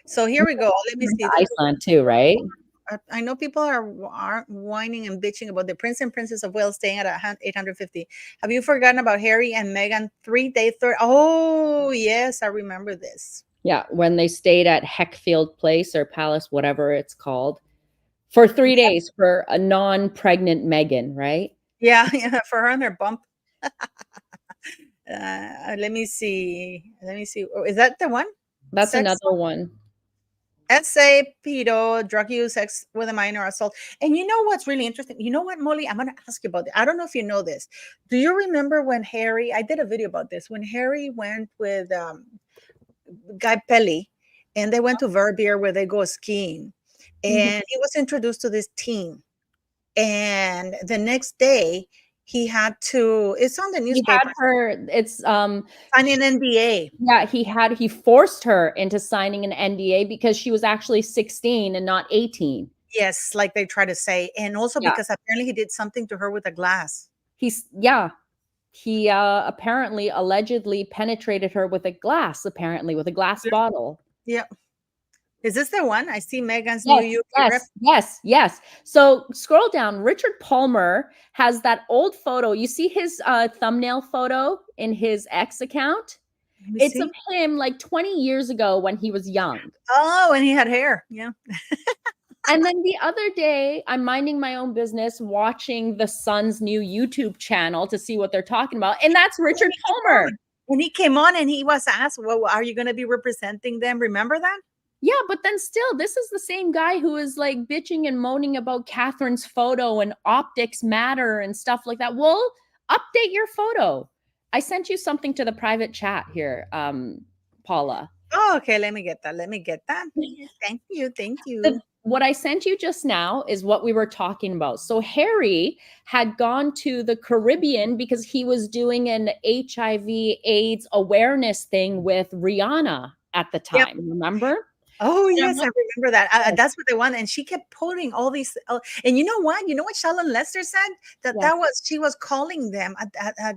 Speaker 2: So here we go. Let me see.
Speaker 1: Iceland too, right?
Speaker 2: I know people are whining and bitching about the Prince and Princess of Wales staying at 850. Have you forgotten about Harry and Meghan 3-day third? Oh, yes, I remember this.
Speaker 1: Yeah, when they stayed at Heckfield Place or Palace, whatever it's called, for 3 days for a non-pregnant Meghan, right?
Speaker 2: Yeah, yeah, for her and her bump. Let me see. Oh, is that the one?
Speaker 1: That's another one.
Speaker 2: Essay, pedo, drug use, sex with a minor, assault. And you know what's really interesting? You know what, Molly? I'm going to ask you about it. I don't know if you know this. Do you remember when Harry, I did a video about this, when Harry went with Guy Pelly, and they went to Verbier where they go skiing, and he was introduced to this team, and the next day he had to, it's on the newspaper. He had
Speaker 1: her, it's
Speaker 2: signing an NDA.
Speaker 1: Yeah, he forced her into signing an NDA because she was actually 16 and not 18.
Speaker 2: Yes, like they try to say, and also because apparently he did something to her with a glass.
Speaker 1: He apparently allegedly penetrated her with a glass bottle.
Speaker 2: Yeah. Is this the one? I see Meghan's new UK
Speaker 1: Yes. So scroll down. Richard Palmer has that old photo. You see his thumbnail photo in his X account? It's of him like 20 years ago when he was young.
Speaker 2: Oh, and he had hair. Yeah.
Speaker 1: And then the other day, I'm minding my own business, watching the Sun's new YouTube channel to see what they're talking about. And that's Richard Palmer.
Speaker 2: And he came on and he was asked, well, are you going to be representing them? Remember that?
Speaker 1: Yeah, but then still, this is the same guy who is like bitching and moaning about Catherine's photo and optics matter and stuff like that. Well, update your photo. I sent you something to the private chat here, Paula.
Speaker 2: Oh, okay. Let me get that. Thank you.
Speaker 1: What I sent you just now is what we were talking about. So Harry had gone to the Caribbean because he was doing an HIV/AIDS awareness thing with Rihanna at the time. Remember?
Speaker 2: Oh, yes, I remember that. That's what they wanted. And she kept putting all these. And you know what? You know what Shalon Lester said? She was calling them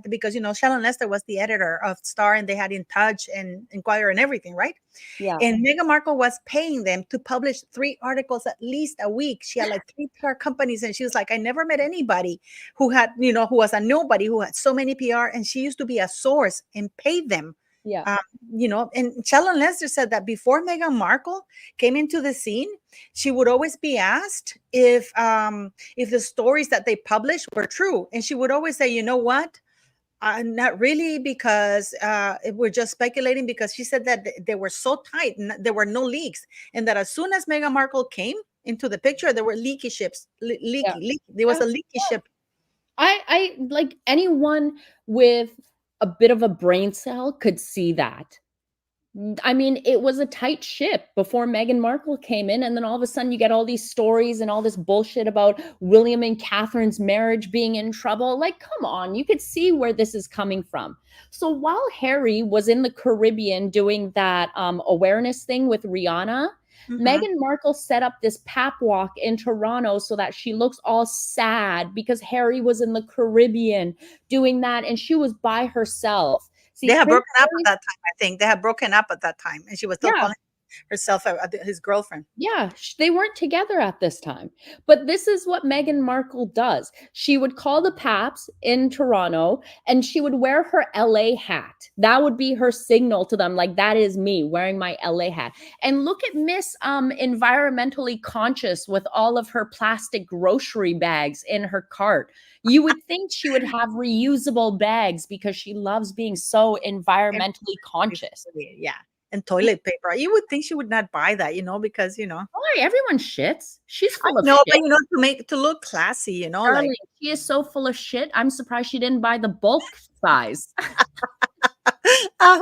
Speaker 2: because, you know, Shalon Lester was the editor of Star, and they had In Touch and Inquirer and everything, right? Yeah. And Meghan Markle was paying them to publish 3 articles at least a week. She had like 3 PR companies, and she was like, I never met anybody who had, you know, who was a nobody, who had so many PR, and she used to be a source and pay them.
Speaker 1: Yeah.
Speaker 2: You know, and Shalon Lester said that before Meghan Markle came into the scene, she would always be asked if the stories that they published were true. And she would always say, you know what? Not really, because we're just speculating, because she said that they were so tight and there were no leaks, and that as soon as Meghan Markle came into the picture, there were leaky ships,
Speaker 1: Yeah.
Speaker 2: leaky. There was
Speaker 1: Yeah.
Speaker 2: a leaky ship.
Speaker 1: I like anyone with a bit of a brain cell could see that. I mean, it was a tight ship before Meghan Markle came in, and then all of a sudden you get all these stories and all this bullshit about William and Catherine's marriage being in trouble. Like, come on, you could see where this is coming from. So while Harry was in the Caribbean doing that awareness thing with Rihanna,
Speaker 2: Mhm.
Speaker 1: Meghan Markle set up this pap walk in Toronto so that she looks all sad because Harry was in the Caribbean doing that, and she was by herself.
Speaker 2: They
Speaker 1: See,
Speaker 2: had
Speaker 1: Prince
Speaker 2: broken up at
Speaker 1: Harry's,
Speaker 2: that time. I think they had broken up at that time, and she was still
Speaker 1: yeah,
Speaker 2: calling herself his girlfriend.
Speaker 1: yeah, they weren't together at this time. But this is what Meghan Markle does. She would call the Paps in Toronto and she would wear her LA hat. That would be her signal to them, like, that is me wearing my LA hat. And look at Miss environmentally conscious with all of her plastic grocery bags in her cart. You would think she would have reusable bags because she loves being so
Speaker 2: And
Speaker 1: environmentally conscious.
Speaker 2: yeah, and toilet paper. You would think she would not buy that, because
Speaker 1: Why? Everyone shits. She's
Speaker 2: I
Speaker 1: full of
Speaker 2: know, but
Speaker 1: shit.
Speaker 2: to look classy, like.
Speaker 1: Darling, she is so full of shit. I'm surprised she didn't buy the bulk size.
Speaker 2: uh,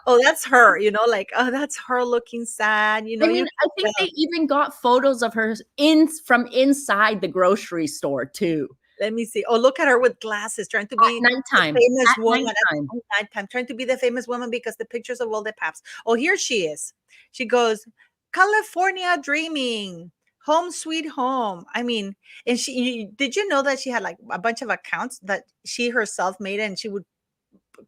Speaker 2: oh, that's her, like, oh, that's her looking sad,
Speaker 1: I
Speaker 2: you
Speaker 1: mean, I
Speaker 2: can
Speaker 1: think
Speaker 2: tell.
Speaker 1: they even got photos of her in from inside the grocery store too.
Speaker 2: Let me see. Oh, look at her with glasses, trying to
Speaker 1: At
Speaker 2: be the
Speaker 1: nighttime.
Speaker 2: famous
Speaker 1: At
Speaker 2: woman
Speaker 1: nighttime.
Speaker 2: at nighttime, trying to be the famous woman because the pictures of all the paps. Oh, here she is. She goes, California dreaming, home sweet home. I mean, and did you know that she had like a bunch of accounts that she herself made, and she would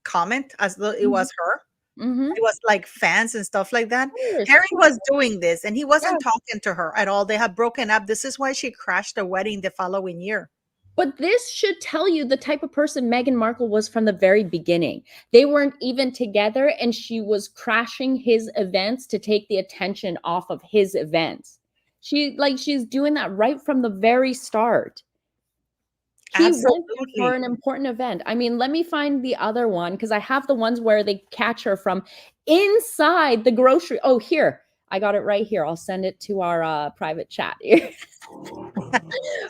Speaker 2: comment as though it
Speaker 1: Mhm.
Speaker 2: was her?
Speaker 1: Mhm.
Speaker 2: It was like fans and stuff like that.
Speaker 1: Of
Speaker 2: Harry
Speaker 1: course.
Speaker 2: was doing this, and he
Speaker 1: Yeah.
Speaker 2: wasn't talking to her at all. They had broken up. This is why she crashed the wedding the following year.
Speaker 1: But this should tell you the type of person Meghan Markle was from the very beginning. They weren't even together, and she was crashing his events to take the attention off of his events. She's doing that right from the very start. He went there for
Speaker 2: Absolutely.
Speaker 1: an important event. I mean, let me find the other one because I have the ones where they catch her from inside the grocery. Oh, here. I got it right here. I'll send it to our private chat.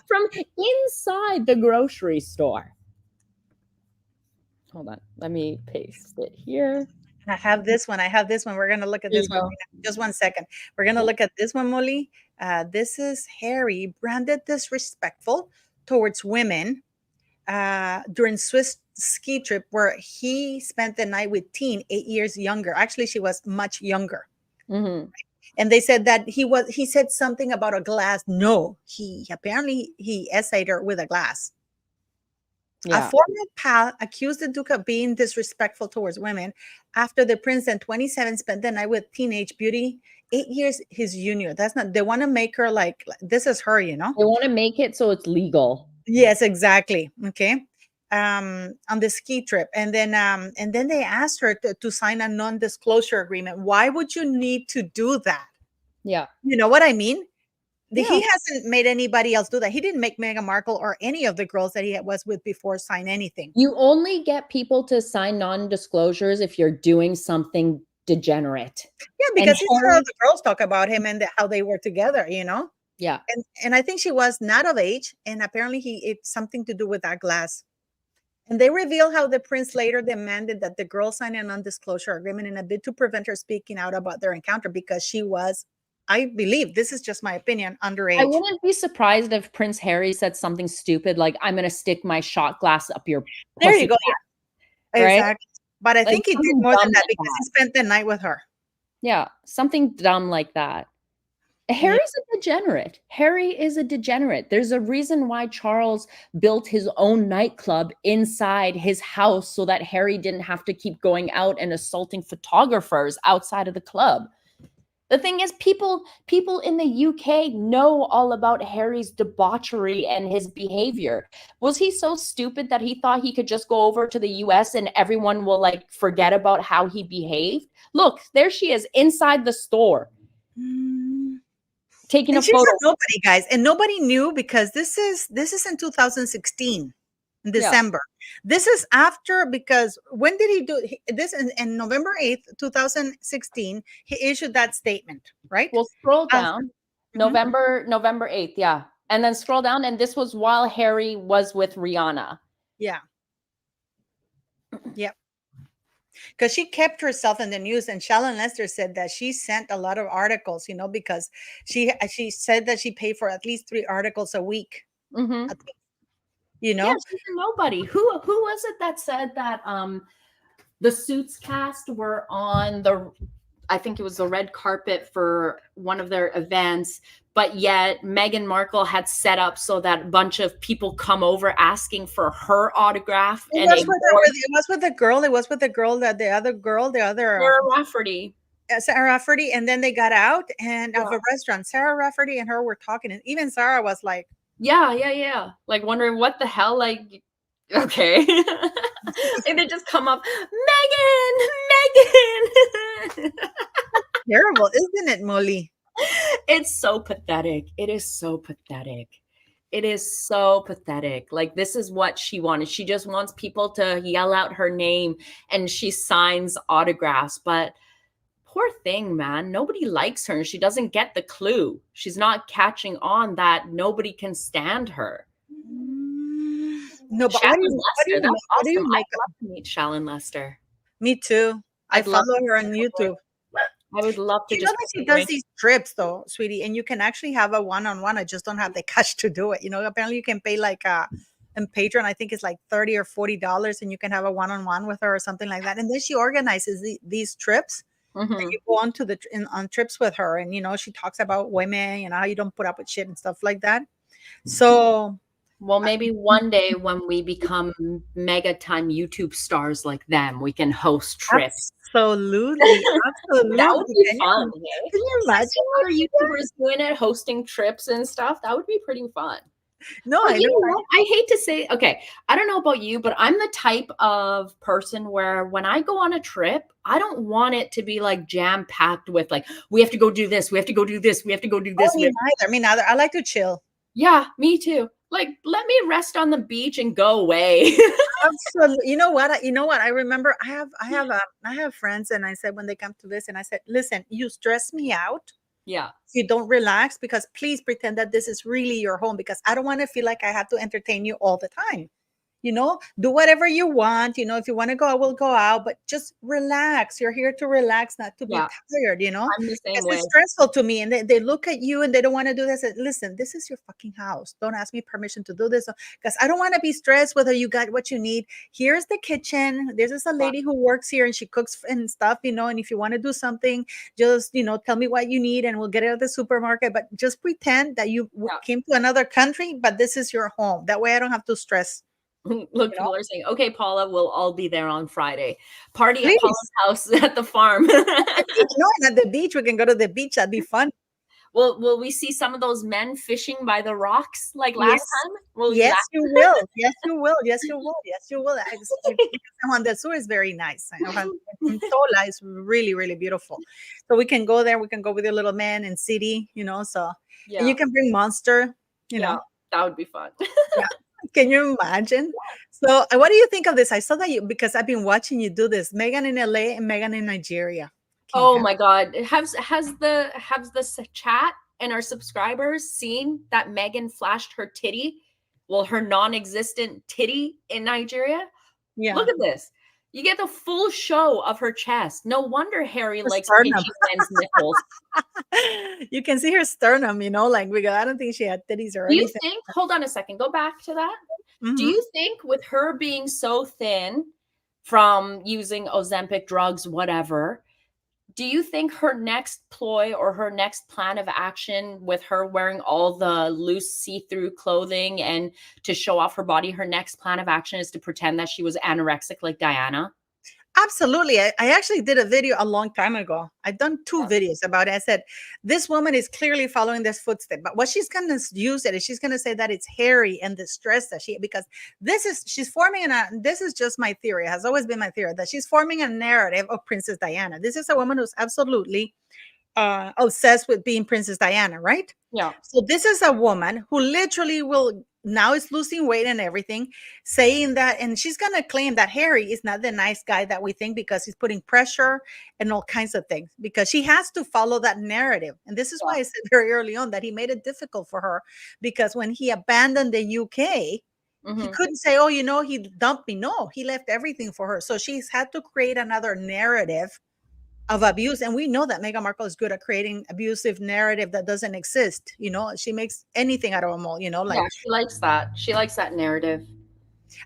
Speaker 1: From inside the grocery store. Hold on. Let me paste it here.
Speaker 2: I have this one. I have this one. We're going to look at
Speaker 1: There you
Speaker 2: this one
Speaker 1: go.
Speaker 2: right now. Just 1 second. We're going to look at this one, Molly. This is Harry branded disrespectful towards women during Swiss ski trip where he spent the night with teen 8 years younger. Actually, she was much younger.
Speaker 1: Mhm.
Speaker 2: And they said that he said something about a glass. No, he apparently he essayed her with a glass. A
Speaker 1: Yeah.
Speaker 2: former pal accused the Duke of being disrespectful towards women after the prince in 27 spent the night with teenage beauty, 8 years his junior. That's not, they want to make her like this is her,
Speaker 1: They want to make it so it's legal.
Speaker 2: Yes, exactly. Okay. On the ski trip. And then they asked her to sign a non-disclosure agreement. Why would you need to do that?
Speaker 1: Yeah.
Speaker 2: You know what I mean?
Speaker 1: Yeah.
Speaker 2: He hasn't made anybody else do that. He didn't make Meghan Markle or any of the girls that he was with before sign anything.
Speaker 1: You only get people to sign non-disclosures if you're doing something degenerate.
Speaker 2: Yeah,
Speaker 1: And
Speaker 2: because he's heard
Speaker 1: Harry,
Speaker 2: the girls talk about him and how they were together.
Speaker 1: yeah.
Speaker 2: And I think she was not of age, and apparently it's something to do with that glass. And they reveal how the prince later demanded that the girl sign a non-disclosure agreement in a bid to prevent her speaking out about their encounter because she was, I believe, this is just my opinion,
Speaker 1: I
Speaker 2: underage.
Speaker 1: wouldn't be surprised if Prince Harry said something stupid like, "I'm gonna stick my shot glass up your
Speaker 2: There you
Speaker 1: pussy,"
Speaker 2: go. Yeah,
Speaker 1: right?
Speaker 2: exactly. But I
Speaker 1: Like
Speaker 2: think he did
Speaker 1: something
Speaker 2: more than
Speaker 1: dumb
Speaker 2: that
Speaker 1: like
Speaker 2: because
Speaker 1: that.
Speaker 2: he spent the night with her.
Speaker 1: Yeah, something dumb like that.
Speaker 2: Yeah.
Speaker 1: Harry's a degenerate. Harry is a degenerate. There's a reason why Charles built his own nightclub inside his house so that Harry didn't have to keep going out and assaulting photographers outside of the club. The thing is, people in the UK know all about Harry's debauchery and his behavior. Was he so stupid that he thought he could just go over to the US and everyone will like forget about how he behaved? Look, there she is inside the store
Speaker 2: Mm.
Speaker 1: taking a
Speaker 2: And she's a
Speaker 1: photo.
Speaker 2: nobody, guys, and nobody knew because this is in 2016. in
Speaker 1: Yeah.
Speaker 2: December. This is after, because when did he do this? In November 8th, 2016, he issued that statement, right?
Speaker 1: Well, scroll
Speaker 2: After.
Speaker 1: down.
Speaker 2: Mhm.
Speaker 1: November 8th, yeah. And then scroll down, and this was while Harry was with Rihanna.
Speaker 2: Yeah. Yep. Because she kept herself in the news, and Shallon Lester said that she sent a lot of articles, because she said that she paid for at least 3 articles a week.
Speaker 1: Mm-hmm.
Speaker 2: at least,
Speaker 1: Yeah, she's a nobody. Who was it that said that the Suits cast were on the, I think it was the red carpet for one of their events, but yet Meghan Markle had set up so that a bunch of people come over asking for her autograph
Speaker 2: It
Speaker 1: and
Speaker 2: was with
Speaker 1: ignored
Speaker 2: it was with the girl. It was with the girl, that the other girl, the other
Speaker 1: Sarah Rafferty.
Speaker 2: Sarah Rafferty, and then they got out and
Speaker 1: Yeah.
Speaker 2: of a restaurant. Sarah Rafferty and her were talking, and even Sarah was like,
Speaker 1: Yeah. Like wondering what the hell, like, okay. And they just come up, Meghan.
Speaker 2: "Terrible, isn't it, Molly?"
Speaker 1: It's so pathetic. It is so pathetic. It is so pathetic. Like, this is what she wanted. She just wants people to yell out her name and she signs autographs. But poor thing, man. Nobody likes her and she doesn't get the clue. She's not catching on that nobody can stand her.
Speaker 2: No, but
Speaker 1: Shallon
Speaker 2: what do
Speaker 1: Lester,
Speaker 2: you
Speaker 1: that's
Speaker 2: what do you
Speaker 1: awesome.
Speaker 2: make?
Speaker 1: I'd love to meet Shallon Lester.
Speaker 2: Me too. I
Speaker 1: I'd love
Speaker 2: follow her on
Speaker 1: to.
Speaker 2: YouTube.
Speaker 1: I would love to
Speaker 2: You know
Speaker 1: just
Speaker 2: that she
Speaker 1: pick her
Speaker 2: does
Speaker 1: brain.
Speaker 2: these trips though, sweetie, and you can actually have a one-on-one. I just don't have the cash to do it. Apparently you can pay like in Patreon, I think it's like $30 or $40, and you can have a one-on-one with her or something like that. And then she organizes these trips. That
Speaker 1: Mhm.
Speaker 2: you go on to on trips with her, and she talks about women, how you don't put up with shit and stuff like that. So
Speaker 1: Well, maybe one day when we become mega time YouTube stars like them, we can host trips.
Speaker 2: absolutely,
Speaker 1: That would
Speaker 2: absolutely.
Speaker 1: be
Speaker 2: Can
Speaker 1: fun,
Speaker 2: you,
Speaker 1: hey?
Speaker 2: can you
Speaker 1: I
Speaker 2: imagine?
Speaker 1: see other YouTubers doing it, hosting trips and stuff. That would be pretty fun.
Speaker 2: No,
Speaker 1: But
Speaker 2: I
Speaker 1: you
Speaker 2: know,
Speaker 1: know
Speaker 2: right?
Speaker 1: what? I hate to say, okay, I don't know about you, but I'm the type of person where when I go on a trip, I don't want it to be like jam packed with like, we have to go do this, we have to go do this, we have to go do
Speaker 2: Oh,
Speaker 1: this.
Speaker 2: me neither. Me neither. I like to chill.
Speaker 1: Yeah, me too. Like, let me rest on the beach and go away.
Speaker 2: Absolutely. You know what? I remember I have friends, and I said when they come to this, and I said, listen, you stress me out.
Speaker 1: Yeah.
Speaker 2: You don't relax, because please pretend that this is really your home, because I don't want to feel like I have to entertain you all the time. Do whatever you want. If you want to go out, we'll go out, but just relax. You're here to relax, not to be
Speaker 1: Yeah.
Speaker 2: tired,
Speaker 1: I'm the same
Speaker 2: because
Speaker 1: way.
Speaker 2: it's stressful to me. And they look at you and they don't want to do this. Listen, this is your fucking house. Don't ask me permission to do this, because I don't want to be stressed whether you got what you need. Here's the kitchen. There's just a lady who works here and she cooks and stuff, and if you want to do something, just, tell me what you need and we'll get it at the supermarket. But just pretend that you
Speaker 1: Yeah.
Speaker 2: came to another country, but this is your home. That way I don't have to stress.
Speaker 1: Look, people are saying, okay, Paula, we'll all be there on Friday. Party at
Speaker 2: Please.
Speaker 1: Paula's house at the farm.
Speaker 2: At the beach. No, and at the beach. We can go to the beach. That'd be fun.
Speaker 1: Will we see some of those men fishing by the rocks like last
Speaker 2: Yes.
Speaker 1: time? Will
Speaker 2: Yes,
Speaker 1: that?
Speaker 2: you will. Yes, you will. Yes, you will. Yes, you will. Juan del Sur is very nice. I know Tola is really, really beautiful. So we can go there. We can go with your little man and city, so and you
Speaker 1: Yeah,
Speaker 2: can bring Monster, you
Speaker 1: yeah,
Speaker 2: know.
Speaker 1: that would be fun.
Speaker 2: Yeah. Can you imagine? So what do you think of this? I saw that because I've been watching you do this. Meghan in LA and Meghan in Nigeria. Can't
Speaker 1: Oh
Speaker 2: have
Speaker 1: my God. Has the chat and our subscribers seen that Meghan flashed her titty? Well, her non-existent titty in Nigeria.
Speaker 2: yeah.
Speaker 1: Look at this. You get the full show of her chest. No wonder Harry
Speaker 2: Her
Speaker 1: likes
Speaker 2: sternum.
Speaker 1: pinching men's nipples.
Speaker 2: You can see her sternum, like because I don't think she had titties or
Speaker 1: Do you
Speaker 2: anything.
Speaker 1: think, hold on a second, go back to that. Do
Speaker 2: Mhm.
Speaker 1: you think with her being so thin from using Ozempic drugs, whatever, do you think her next ploy or her next plan of action with her wearing all the loose see-through clothing and to show off her body, her next plan of action is to pretend that she was anorexic like Diana?
Speaker 2: Absolutely. I actually did a video a long time ago. I've done 2 videos about it. I said, this woman is clearly following this footstep, but what she's going to use it is she's going to say that it's Harry and the stress that because she's forming this is just my theory. It has always been my theory that she's forming a narrative of Princess Diana. This is a woman who's absolutely obsessed with being Princess Diana, right?
Speaker 1: Yeah.
Speaker 2: So this is a woman who literally will now is losing weight and everything, saying that, and she's going to claim that Harry is not the nice guy that we think because he's putting pressure and all kinds of things, because she has to follow that narrative. And this is why I said very early on that he made it difficult for her, because when he abandoned the UK, he couldn't say, oh, he dumped me. No, he left everything for her. So she's had to create another narrative of abuse. And we know that Meghan Markle is good at creating abusive narrative that doesn't exist. She makes anything out of a mole, like.
Speaker 1: Yeah, she likes that. She likes that narrative.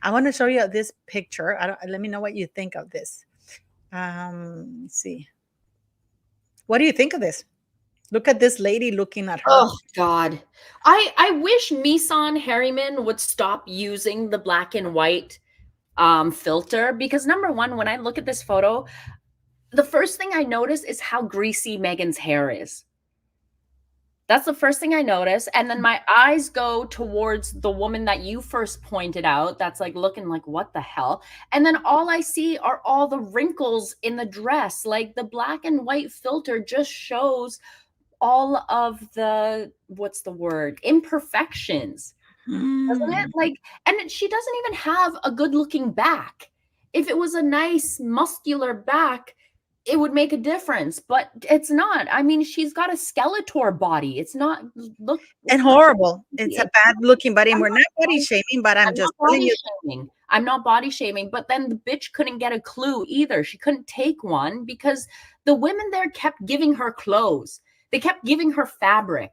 Speaker 2: I want to show you this picture. Let me know what you think of this. Let's see. What do you think of this? Look at this lady looking at her.
Speaker 1: Oh God. I wish Misan Harriman would stop using the black and white filter, because number one, when I look at this photo, the first thing I notice is how greasy Meghan's hair is. That's the first thing I notice. And then my eyes go towards the woman that you first pointed out that's like looking like, what the hell? And then all I see are all the wrinkles in the dress. Like the black and white filter just shows all of the, what's the word? Imperfections. Doesn't it? Like, and she doesn't even have a good looking back. If it was a nice muscular back, it would make a difference, but it's not. I mean, she's got a Skeletor body. It's not
Speaker 2: and horrible. It's a bad looking body. And we're not body shaming, but I'm just telling you.
Speaker 1: I'm not body shaming, but then the bitch couldn't get a clue either. She couldn't take one because the women there kept giving her clothes. They kept giving her fabric.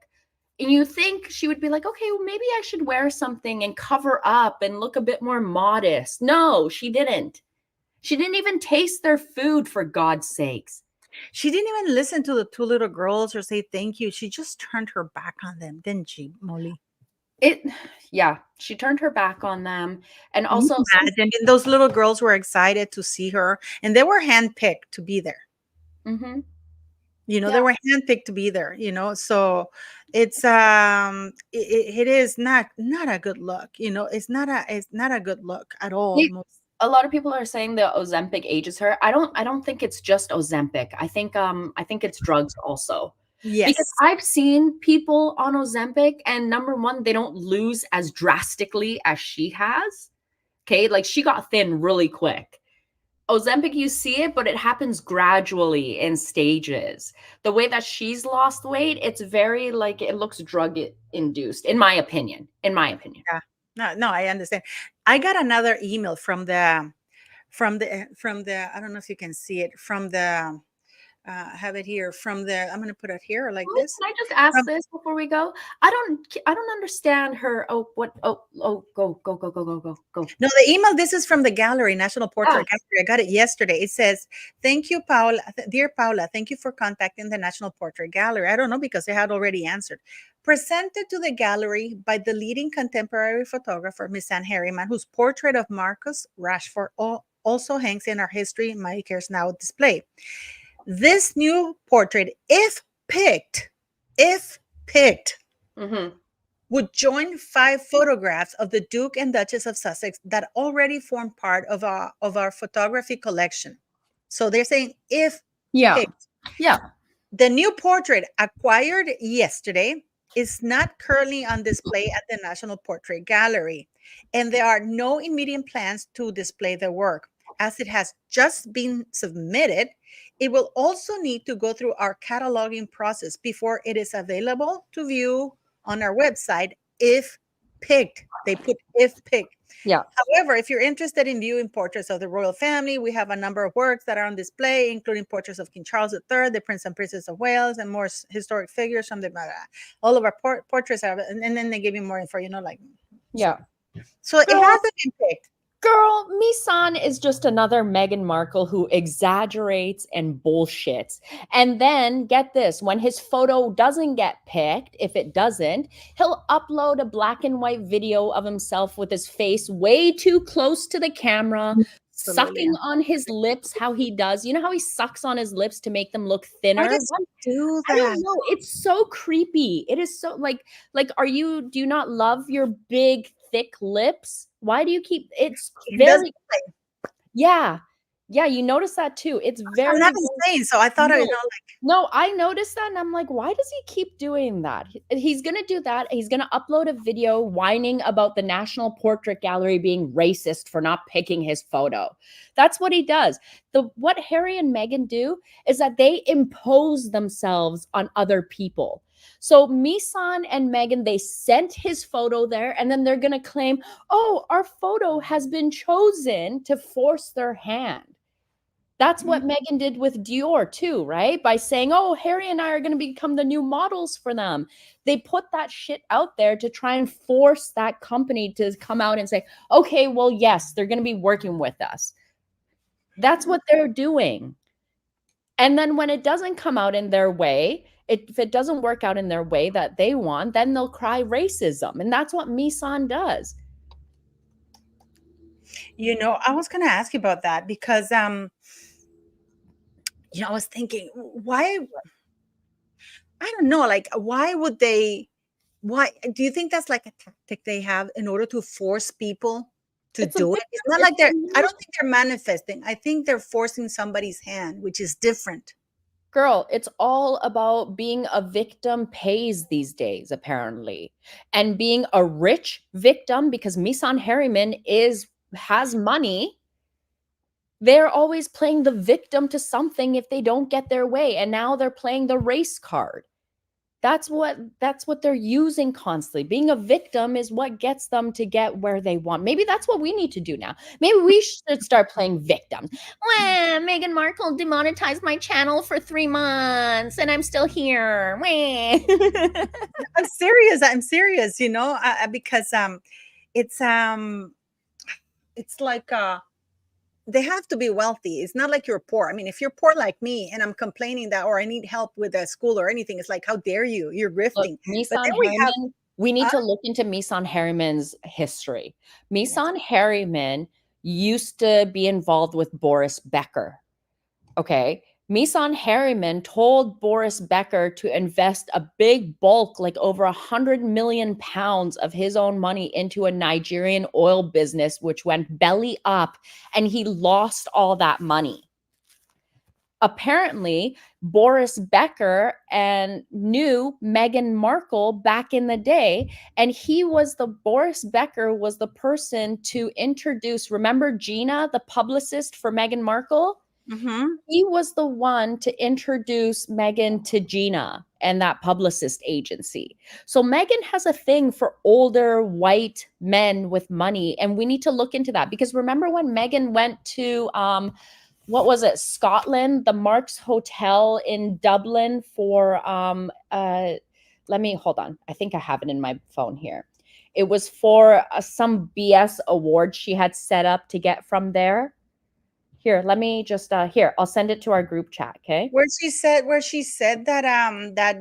Speaker 1: And you think she would be like, okay, well, maybe I should wear something and cover up and look a bit more modest. No, she didn't. She didn't even taste their food, for God's sakes.
Speaker 2: She didn't even listen to the two little girls or say thank you. She just turned her back on them, didn't she, Molly?
Speaker 1: Yeah, she turned her back on them. And also,
Speaker 2: imagine those little girls were excited to see her, and they were handpicked to be there.
Speaker 1: Mm-hmm.
Speaker 2: They were handpicked to be there, so it's it is not a good look. It's not a good look at all.
Speaker 1: A lot of people are saying that Ozempic ages her. I don't think it's just Ozempic. I think it's drugs also.
Speaker 2: Yes.
Speaker 1: Because I've seen people on Ozempic, and number one, they don't lose as drastically as she has. Okay, like she got thin really quick. Ozempic, you see it, but it happens gradually in stages. The way that she's lost weight, it's very like it looks drug induced, in my opinion.
Speaker 2: Yeah. No, I understand. I got another email from the I don't know if you can see it, from the have it here, from the, I'm going to put it here like this.
Speaker 1: Can I just ask this before we go? I don't understand her. Go. No,
Speaker 2: the email, this is from the gallery, National Portrait Gallery. I got it yesterday. It says, thank you, Paula. Dear Paula, thank you for contacting the National Portrait Gallery. I don't know, because they had already answered. Presented to the gallery by the leading contemporary photographer, Miss Anne Harriman, whose portrait of Marcus Rashford also hangs in our History My Cares Now display. This new portrait, if picked, would join 5 photographs of the Duke and Duchess of Sussex that already form part of our photography collection. So they're saying if picked.
Speaker 1: Yeah.
Speaker 2: The new portrait, acquired yesterday, is not currently on display at the National Portrait Gallery, and there are no immediate plans to display the work. As it has just been submitted, it will also need to go through our cataloging process before it is available to view on our website if picked. They put if picked.
Speaker 1: Yeah.
Speaker 2: However, if you're interested in viewing portraits of the royal family, we have a number of works that are on display, including portraits of King Charles III, the Prince and Princess of Wales, and more historic figures from the all of our portraits are, and then they give you more info, like.
Speaker 1: Yeah.
Speaker 2: So it hasn't been picked.
Speaker 1: Girl, Misan is just another Meghan Markle who exaggerates and bullshits. And then, get this, when his photo doesn't get picked, if it doesn't, he'll upload a black and white video of himself with his face way too close to the camera, sucking on his lips, how he does. You know how he sucks on his lips to make them look thinner?
Speaker 2: Why does he do that?
Speaker 1: I don't know. It's so creepy. It is so, like, do you not love your big, thick lips? Why do you keep, it's very, yeah. Yeah, you notice that too. It's
Speaker 2: I'm
Speaker 1: very,
Speaker 2: not
Speaker 1: very
Speaker 2: insane, so I thought,
Speaker 1: no.
Speaker 2: like
Speaker 1: No, I noticed that and I'm like, why does he keep doing that? He's gonna do that. He's gonna upload a video whining about the National Portrait Gallery being racist for not picking his photo. That's what he does. What Harry and Meghan do is that they impose themselves on other people. So Misan and Meghan, they sent his photo there, and then they're gonna claim, oh, our photo has been chosen to force their hand. That's what Meghan did with Dior too, right? By saying, "Oh, Harry and I are going to become the new models for them." They put that shit out there to try and force that company to come out and say, "Okay, well, yes, they're going to be working with us." That's what they're doing. And then when it doesn't come out in their way, if it doesn't work out in their way that they want, then they'll cry racism. And that's what Misan does.
Speaker 2: I was gonna ask you about that because I was thinking, why I don't know, like, why would they why do you think that's like a tactic they have in order to force people to
Speaker 1: It's a
Speaker 2: do it?
Speaker 1: victim.
Speaker 2: It's not
Speaker 1: It's
Speaker 2: like I don't
Speaker 1: emotion.
Speaker 2: think they're manifesting. I think they're forcing somebody's hand, which is different.
Speaker 1: Girl, it's all about being a victim pays these days, apparently. And being a rich victim because Misan Harriman has money. They're always playing the victim to something if they don't get their way. And now they're playing the race card. That's what they're using constantly. Being a victim is what gets them to get where they want. Maybe that's what we need to do now. Maybe we should start playing victims. Well, Meghan Markle demonetized my channel for 3 months and I'm still here. Wah.
Speaker 2: I'm serious. I'm serious, because it's it's like they have to be wealthy. It's not like you're poor. I mean, if you're poor like me and I'm complaining that or I need help with a school or anything, it's like, how dare you? You're
Speaker 1: Look,
Speaker 2: grifting. But
Speaker 1: Misan
Speaker 2: then we have
Speaker 1: We need
Speaker 2: uh,
Speaker 1: to look into Misan Harriman's history.
Speaker 2: yes.
Speaker 1: Misan Harriman used to be involved with Boris Becker. Okay. Misan Harriman told Boris Becker to invest a big bulk, like over 100 million pounds of his own money into a Nigerian oil business, which went belly up, and he lost all that money. Apparently, Boris Becker and knew Meghan Markle back in the day, and Boris Becker was the person to introduce. Remember Gina, the publicist for Meghan Markle?
Speaker 2: Mhm.
Speaker 1: He was the one to introduce Meghan to Gina and that publicist agency. So Meghan has a thing for older white men with money, and we need to look into that because remember when Meghan went to what was it, Scotland, the Marks Hotel in Dublin for let me hold on. I think I have it in my phone here. It was for some BS award she had set up to get from there. Here, let me just here, I'll send it to our group chat, okay?
Speaker 2: Where she said that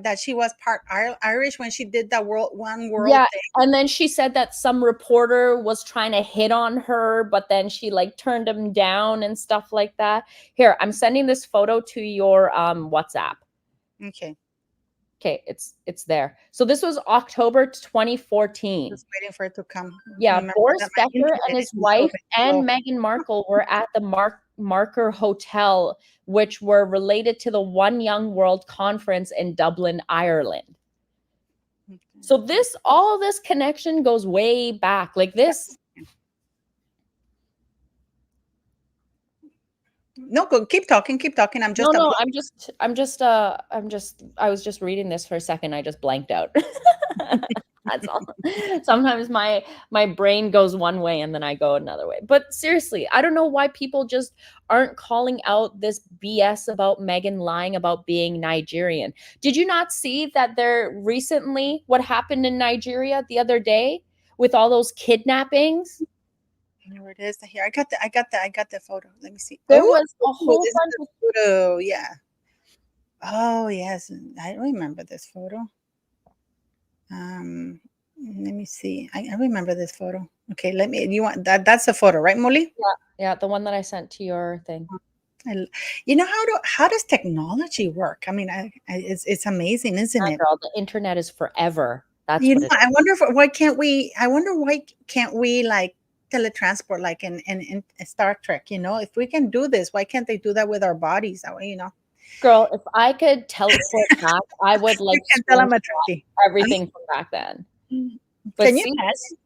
Speaker 2: that she was part Irish when she did that world
Speaker 1: Yeah,
Speaker 2: thing.
Speaker 1: and then she said that some reporter was trying to hit on her, but then she like turned him down and stuff like that. Here, I'm sending this photo to your WhatsApp.
Speaker 2: Okay.
Speaker 1: Okay, it's there. So this was October 2014.
Speaker 2: Just waiting for it to come.
Speaker 1: Yeah,
Speaker 2: Remember that
Speaker 1: Boris
Speaker 2: my
Speaker 1: Becker and
Speaker 2: internet
Speaker 1: his
Speaker 2: is a little
Speaker 1: wife
Speaker 2: bit
Speaker 1: and
Speaker 2: slow.
Speaker 1: Meghan Markle were at the Marker Hotel, which were related to the One Young World Conference in Dublin, Ireland. So all this connection goes way back. Like this.
Speaker 2: No, go keep talking, keep talking. I'm
Speaker 1: No,
Speaker 2: just
Speaker 1: no,
Speaker 2: uploading.
Speaker 1: I was just reading this for a second. I just blanked out. That's all. Sometimes my brain goes one way and then I go another way. But seriously, I don't know why people just aren't calling out this BS about Meghan lying about being Nigerian. Did you not see that there recently what happened in Nigeria the other day with all those kidnappings?
Speaker 2: Here it is. Here, I got the photo. Let me see.
Speaker 1: There
Speaker 2: Oh,
Speaker 1: was a whole
Speaker 2: this is
Speaker 1: bunch
Speaker 2: the
Speaker 1: of
Speaker 2: photo. Yeah. Oh, yes. I remember this photo. Let me see. I remember this photo. Okay, you want that? That's the photo, right, Molly?
Speaker 1: yeah, the one that I sent to your thing.
Speaker 2: How does technology work? I mean, it's amazing, isn't
Speaker 1: Yeah,
Speaker 2: it?
Speaker 1: girl, the internet is forever. That's what it
Speaker 2: I wonder why can't we? I wonder why can't we like teletransport like in Star Trek. If we can do this, why can't they do that with our bodies? That way,
Speaker 1: Girl, if I could teleport back, I would
Speaker 2: you
Speaker 1: like
Speaker 2: can tell I'm a
Speaker 1: screenshot
Speaker 2: Trekkie.
Speaker 1: everything from back then. But
Speaker 2: Can you
Speaker 1: see,
Speaker 2: imagine?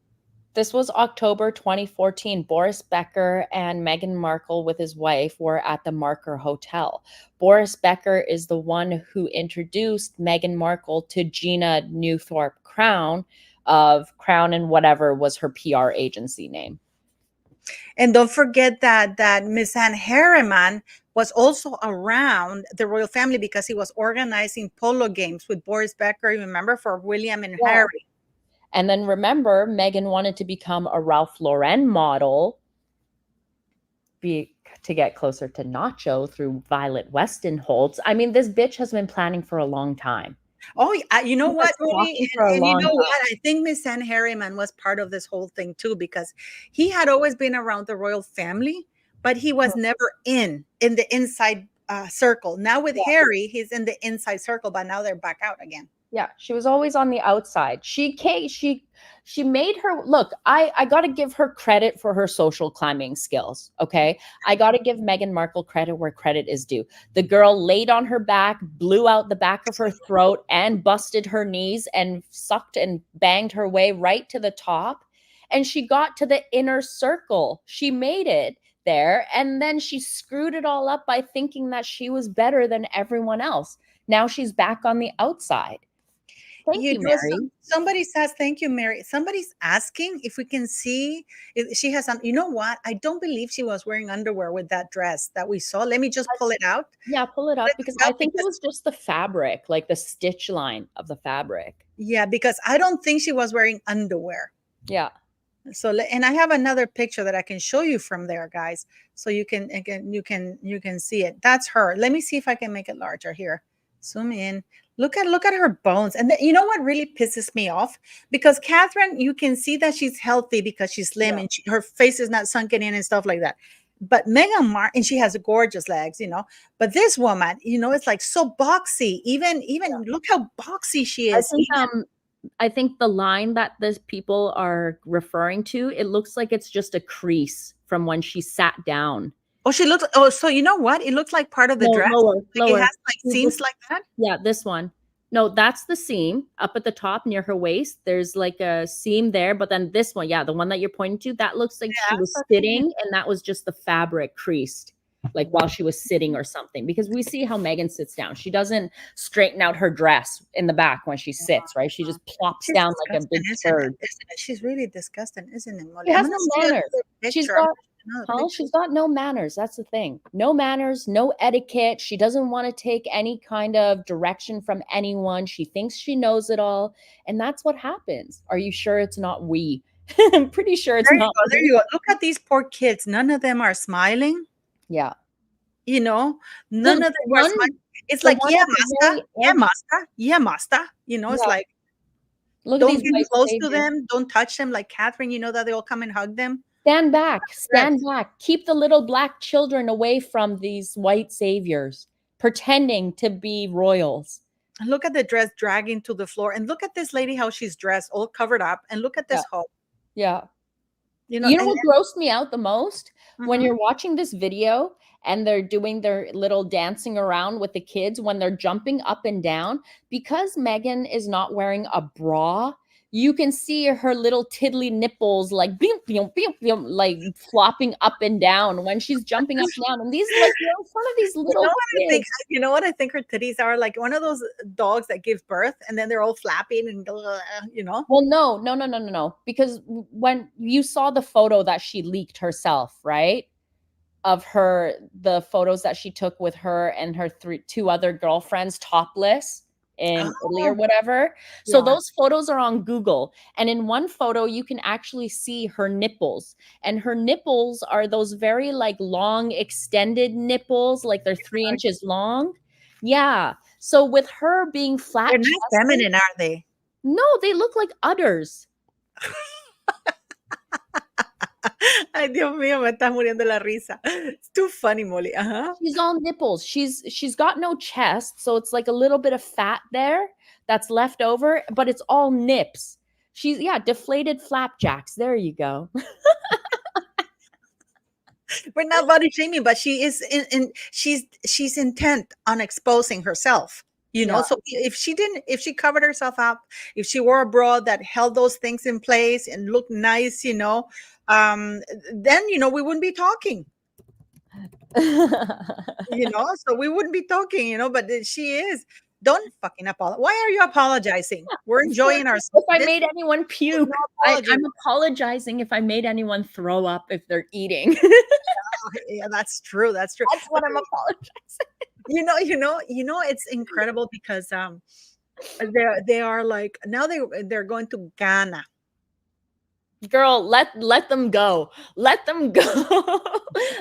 Speaker 1: this was October 2014. Boris Becker and Meghan Markle with his wife were at the Marker Hotel. Boris Becker is the one who introduced Meghan Markle to Gina Newthorpe Crown of Crown and whatever was her PR agency name.
Speaker 2: And don't forget that Miss Anne Harriman was also around the royal family because he was organizing polo games with Boris Becker, remember, for William and
Speaker 1: Yeah.
Speaker 2: Harry.
Speaker 1: And then remember, Meghan wanted to become a Ralph Lauren model to get closer to Nacho through Violet Weston-Holtz. I mean, this bitch has been planning for a long time.
Speaker 2: Oh, you know what,
Speaker 1: Talking for a
Speaker 2: and you
Speaker 1: long
Speaker 2: know
Speaker 1: time.
Speaker 2: what? I think Miss Anne Harriman was part of this whole thing too, because he had always been around the royal family, but he was never in the inside circle. Now with Harry, he's in the inside circle, but now they're back out again.
Speaker 1: Yeah, she was always on the outside. She made her look. I got to give her credit for her social climbing skills. Okay, I got to give Meghan Markle credit where credit is due. The girl laid on her back, blew out the back of her throat, and busted her knees and sucked and banged her way right to the top. And she got to the inner circle. She made it there, and then she screwed it all up by thinking that she was better than everyone else. Now she's back on the outside. Thank you, Mary.
Speaker 2: Somebody says, thank you, Mary. Somebody's asking if we can see if she has some. You know what? I don't believe she was wearing underwear with that dress that we saw. Let me just pull it out.
Speaker 1: Yeah, pull it up because I think it was just the fabric, like the stitch line of the fabric.
Speaker 2: Yeah, because I don't think she was wearing underwear.
Speaker 1: Yeah.
Speaker 2: So, and I have another picture that I can show you from there, guys. So you can, again, you can see it. That's her. Let me see if I can make it larger here. Zoom in. Look at her bones. And you know what really pisses me off? Because Catherine, you can see that she's healthy because she's slim and her face is not sunken in and stuff like that. But Meghan Markle, and she has gorgeous legs, But this woman, it's like so boxy. Even look how boxy she is.
Speaker 1: I think the line that these people are referring to, it looks like it's just a crease from when she sat down.
Speaker 2: Oh, she looks. Oh, so you know what? It looks like part of the dress.
Speaker 1: Lower.
Speaker 2: It has like seams like that.
Speaker 1: Yeah, this one. No, that's the seam up at the top near her waist. There's like a seam there, but then this one, the one that you're pointing to, that looks like she was sitting, and that was just the fabric creased, like while she was sitting or something. Because we see how Meghan sits down. She doesn't straighten out her dress in the back when she sits, right? She just plops down like a big bird.
Speaker 2: She's really disgusting, isn't it, Molly?
Speaker 1: She has no manners. She's got no manners. That's the thing. No manners, no etiquette. She doesn't want to take any kind of direction from anyone. She thinks she knows it all. And that's what happens. Are you sure it's not we? I'm pretty sure it's not.
Speaker 2: There you go. Look at these poor kids. None of them are smiling.
Speaker 1: Yeah.
Speaker 2: None of them are smiling. It's like, yeah, master. It's like, don't get close to them. Don't touch them. Like Catherine, that they all come and hug them.
Speaker 1: Stand back. Keep the little black children away from these white saviors pretending to be royals.
Speaker 2: And look at the dress dragging to the floor. And look at this lady, how she's dressed, all covered up. And look at this hoe.
Speaker 1: Yeah. You know what grossed me out the most? When you're watching this video and they're doing their little dancing around with the kids, when they're jumping up and down, because Meghan is not wearing a bra, you can see her little tiddly nipples like beep, beep, beep, beep, like flopping up and down when she's jumping up and down. And these like in front of these little kids.
Speaker 2: You know what I think her titties are? Like one of those dogs that gives birth and then they're all flapping and
Speaker 1: Well, no. Because when you saw the photo that she leaked herself, right? Of the photos that she took with her and her two other girlfriends topless in Italy or whatever. So those photos are on Google. And in one photo, you can actually see her nipples. And her nipples are those very like long extended nipples, like they're 3 inches long. Yeah. So with her being flat,
Speaker 2: they're not feminine, are they?
Speaker 1: No, they look like udders.
Speaker 2: Ay, Dios mío, me está muriendo la risa. It's too funny, Molly.
Speaker 1: She's all nipples. She's got no chest, so it's like a little bit of fat there that's left over, but it's all nips. She's deflated flapjacks. There you go.
Speaker 2: We're not body shaming, but she is she's intent on exposing herself.
Speaker 1: Yeah.
Speaker 2: So if she covered herself up, if she wore a bra that held those things in place and looked nice, then we wouldn't be talking. So we wouldn't be talking, but she is. Don't fucking apologize. Why are you apologizing? We're enjoying
Speaker 1: If
Speaker 2: ourselves.
Speaker 1: I made anyone puke,
Speaker 2: No apology.
Speaker 1: I'm apologizing if I made anyone throw up if they're eating.
Speaker 2: Yeah, that's true. That's true.
Speaker 1: That's what I'm apologizing.
Speaker 2: It's incredible because they are like now they're going to Ghana.
Speaker 1: Girl, let them go. Let them go.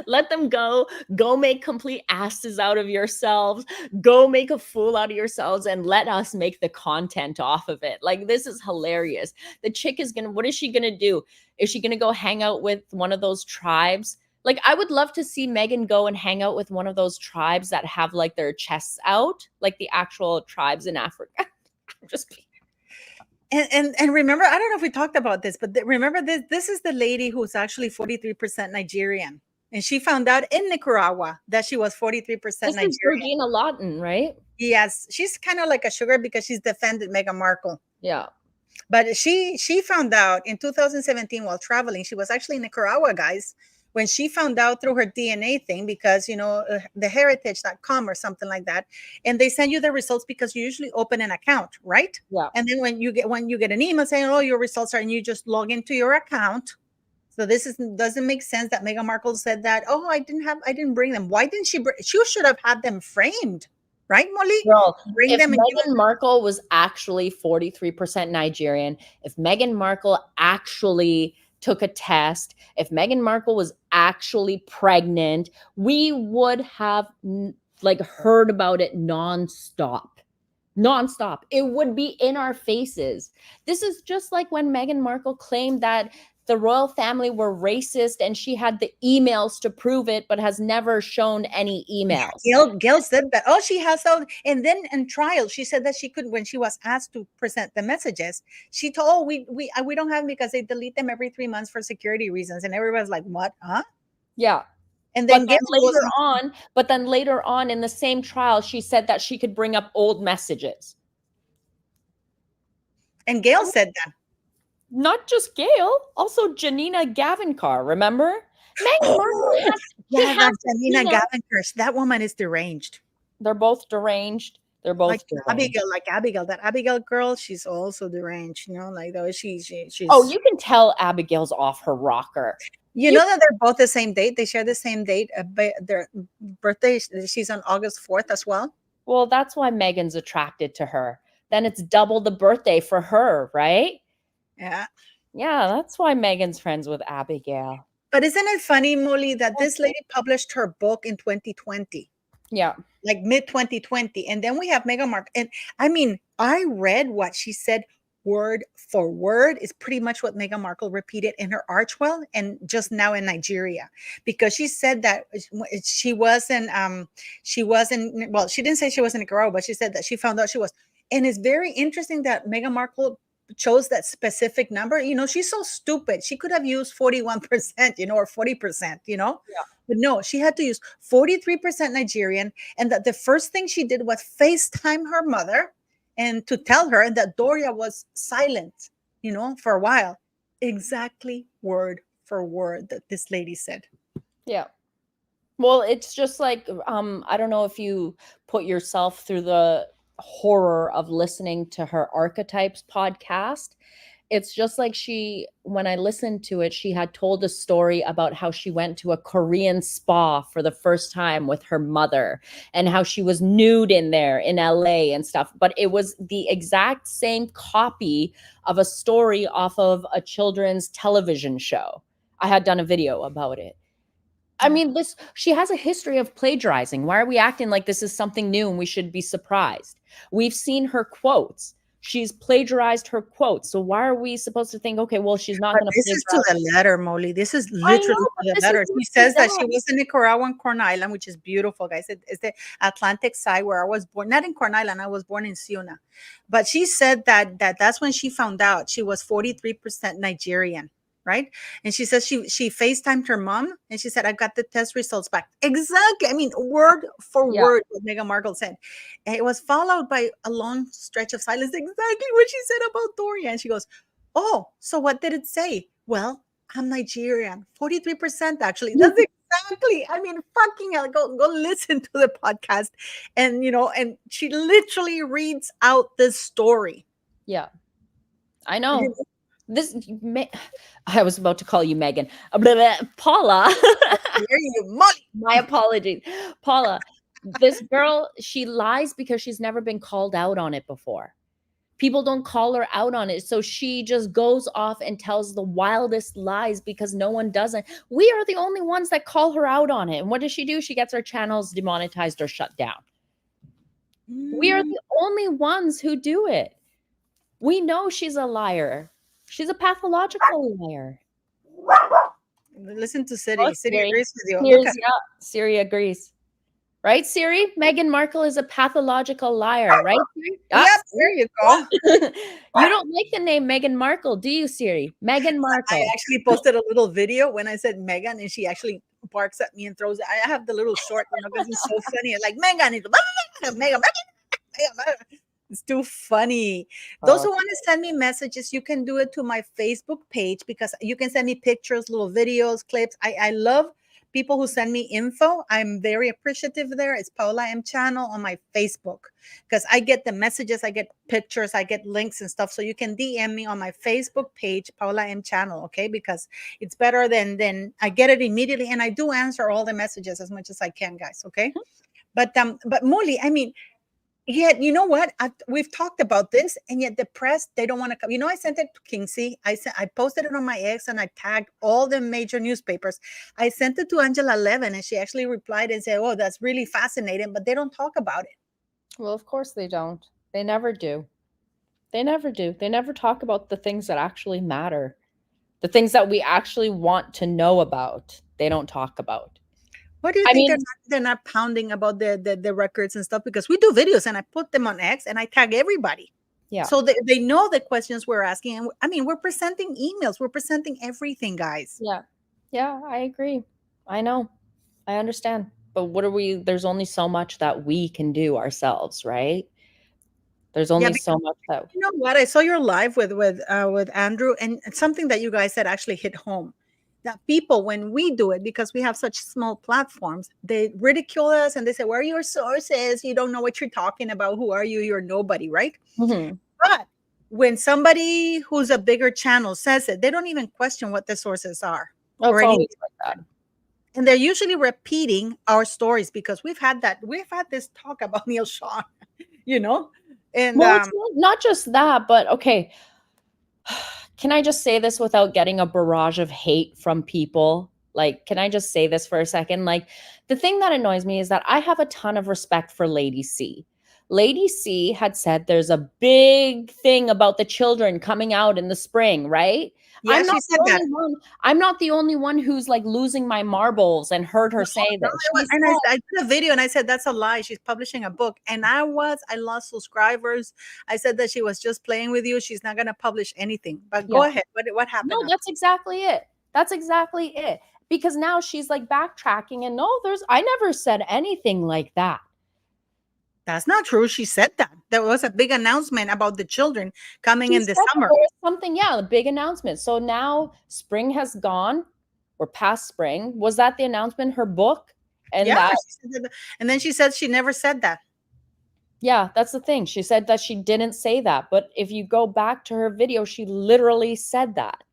Speaker 1: Let them go. Go make complete asses out of yourselves. Go make a fool out of yourselves and let us make the content off of it. Like, this is hilarious. The chick is what is she gonna do? Is she gonna go hang out with one of those tribes? Like, I would love to see Meghan go and hang out with one of those tribes that have like their chests out, like the actual tribes in Africa. Just
Speaker 2: And remember, I don't know if we talked about this, but remember this is the lady who's actually 43% Nigerian. And she found out in Nicaragua that she was 43%
Speaker 1: this is
Speaker 2: Nigerian.
Speaker 1: Georgina Lawton, right?
Speaker 2: Yes, she's kind of like a sugar because she's defended Meghan Markle.
Speaker 1: Yeah.
Speaker 2: But she found out in 2017 while traveling, she was actually in Nicaragua, guys, when she found out through her DNA thing, because, the heritage.com or something like that. And they send you the results because you usually open an account, right?
Speaker 1: Yeah.
Speaker 2: And then when you get an email saying, oh, your results are, and you just log into your account. So doesn't make sense that Meghan Markle said that, oh, I didn't bring them. Why didn't she should have had them framed. Right, Molly?
Speaker 1: Girl,
Speaker 2: Bring
Speaker 1: if
Speaker 2: them
Speaker 1: Meghan Markle was actually 43% Nigerian, if Meghan Markle actually took a test, if Meghan Markle was actually pregnant, we would have heard about it nonstop. It would be in our faces. This is just like when Meghan Markle claimed that the royal family were racist and she had the emails to prove it, but has never shown any emails.
Speaker 2: Gail said that. Oh, she has all. And then in trial, she said that she couldn't, when she was asked to present the messages, she told, oh, we don't have them because they delete them every 3 months for security reasons. And everybody's like, what? Huh?
Speaker 1: Yeah.
Speaker 2: And then
Speaker 1: but then later on in the same trial, she said that she could bring up old messages.
Speaker 2: And Gail said that.
Speaker 1: Not just Gail, also Janina Gavankar, remember? Meghan Markle
Speaker 2: that's Janina Gavankar. That woman is deranged.
Speaker 1: They're both deranged. They're both
Speaker 2: deranged. Abigail. That Abigail girl, she's also deranged. Like though she's.
Speaker 1: Oh, you can tell Abigail's off her rocker.
Speaker 2: You know that they're both the same date. They share the same date. Their birthday. She's on August 4th as well.
Speaker 1: Well, that's why Meghan's attracted to her. Then it's double the birthday for her, right?
Speaker 2: Yeah.
Speaker 1: Yeah, that's why Meghan's friends with Abigail.
Speaker 2: But isn't it funny, Molly, that this lady published her book in 2020?
Speaker 1: Yeah.
Speaker 2: Like mid 2020. And then we have Meghan Markle. And I mean, I read what she said word for word is pretty much what Meghan Markle repeated in her Archwell and just now in Nigeria, because she said that she wasn't, well, she didn't say she was in Nicaragua, but she said that she found out she was. And it's very interesting that Meghan Markle chose that specific number. She's so stupid. She could have used 41%, or 40%,
Speaker 1: Yeah.
Speaker 2: But no, she had to use 43% Nigerian. And that the first thing she did was FaceTime her mother and to tell her that Doria was silent, for a while. Exactly word for word that this lady said.
Speaker 1: Yeah. Well, it's just like, I don't know if you put yourself through the horror of listening to her Archetypes podcast. It's just like when I listened to it, she had told a story about how she went to a Korean spa for the first time with her mother and how she was nude in there in LA and stuff. But it was the exact same copy of a story off of a children's television show. I had done a video about it. I mean, she has a history of plagiarizing. Why are we acting like this is something new and we should be surprised? We've seen her quotes. She's plagiarized her quotes. So why are we supposed to think, okay, well, she's not going to
Speaker 2: plagiarize? This is to the letter, Molly. This is literally to the letter. She says that she was in Nicaragua on Corn Island, which is beautiful, guys. It's the Atlantic side where I was born. Not in Corn Island. I was born in Ciuna. But she said that that's when she found out she was 43% Nigerian. right? And she says she FaceTimed her mom and she said, "I've got the test results back." Exactly. I mean, word for
Speaker 1: Yeah.
Speaker 2: word what Meghan Markle said. And it was followed by a long stretch of silence, exactly what she said about Doria. And she goes, "Oh, so what did it say?" "Well, I'm Nigerian. 43% actually." That's exactly. I mean, fucking hell. Go listen to the podcast. And and she literally reads out this story.
Speaker 1: Yeah. I know. This I was about to call you Megan. Paula.
Speaker 2: There you money.
Speaker 1: My apologies. Paula, this girl, she lies because she's never been called out on it before. People don't call her out on it. So she just goes off and tells the wildest lies because no one doesn't. We are the only ones that call her out on it. And what does she do? She gets her channels demonetized or shut down. We are the only ones who do it. We know she's a liar. She's a pathological liar.
Speaker 2: Listen to
Speaker 1: Oh,
Speaker 2: City. City
Speaker 1: Siri.
Speaker 2: agrees with you. Look
Speaker 1: Siri's,
Speaker 2: at
Speaker 1: yeah, Siri agrees. Right, Siri? Meghan Markle is a pathological liar, right? Siri? Ah,
Speaker 2: Yep, there you go.
Speaker 1: you don't like the name Meghan Markle, do you, Siri? Meghan
Speaker 2: I
Speaker 1: Markle.
Speaker 2: actually posted a little video when I said Megan, and she actually barks at me and throws. I have the little short, because it's so funny. It's like Megan, Megan, it's too funny. Those
Speaker 1: Oh,
Speaker 2: who want to send me messages, you can do it to my Facebook page because you can send me pictures, little videos, clips. I love people who send me info. I'm very appreciative there. It's Paula M Channel on my Facebook because I get the messages, I get pictures, I get links and stuff. So you can DM me on my Facebook page, Paula M Channel, okay? Because it's better than I get it immediately, and I do answer all the messages as much as I can, guys. Okay. But Molly, I mean, yet, you know what? We've talked about this, and yet the press, they don't want to come. I sent it to Kingsley. I posted it on my ex, and I tagged all the major newspapers. I sent it to Angela Levin, and she actually replied and said, "Oh, that's really fascinating," but they don't talk about it.
Speaker 1: well, of course they don't. They never do. They never do. They never talk about the things that actually matter. The things that we actually want to know about. They don't talk about.
Speaker 2: What do you
Speaker 1: I
Speaker 2: think
Speaker 1: mean,
Speaker 2: they're not pounding about the records and stuff? Because we do videos, and I put them on X, and I tag everybody.
Speaker 1: yeah.
Speaker 2: So they know the questions we're asking. And I mean, we're presenting emails. We're presenting everything, guys.
Speaker 1: Yeah. Yeah, I agree. I know. I understand. But what are we there's only so much that we can do ourselves, right? There's
Speaker 2: Yeah,
Speaker 1: only
Speaker 2: because
Speaker 1: so much that
Speaker 2: you know what? I saw your live with Andrew, and it's something that you guys said actually hit home. That people, when we do it, because we have such small platforms, they ridicule us and they say, "Where are your sources? You don't know what you're talking about. Who are you? You're nobody," right?
Speaker 1: Mhm.
Speaker 2: But when somebody who's a bigger channel says it, they don't even question what the sources are
Speaker 1: Well,
Speaker 2: or
Speaker 1: it's
Speaker 2: anything.
Speaker 1: always like that.
Speaker 2: And they're usually repeating our stories because we've had this talk about Neil Sean, you know? And
Speaker 1: Well, it's not just that, but okay, can I just say this without getting a barrage of hate from people? Like, can I just say this for a second? Like, the thing that annoys me is that I have a ton of respect for Lady C. Lady C had said there's a big thing about the children coming out in the spring, right?
Speaker 2: yeah, she said that.
Speaker 1: I'm not the only one who's like losing my marbles and heard her
Speaker 2: No,
Speaker 1: say
Speaker 2: no,
Speaker 1: this. She
Speaker 2: and
Speaker 1: said,
Speaker 2: I did a video and I said that's a lie. She's publishing a book, and I lost subscribers. I said that she was just playing with you. She's not gonna publish anything. But
Speaker 1: yeah.
Speaker 2: go ahead. What
Speaker 1: No,
Speaker 2: happened?
Speaker 1: that's exactly it. That's exactly it. Because now she's like backtracking and no, I never said anything like that.
Speaker 2: That's not true. She said that. There was a big announcement about the children coming
Speaker 1: She
Speaker 2: in the
Speaker 1: said that
Speaker 2: summer.
Speaker 1: there was something, yeah, a big announcement. So now spring has gone. We're past spring. Was that the announcement? Her book? And
Speaker 2: Yeah,
Speaker 1: that,
Speaker 2: she said that. And then she said she never said that.
Speaker 1: yeah, that's the thing. She said that she didn't say that. But if you go back to her video, she literally said that.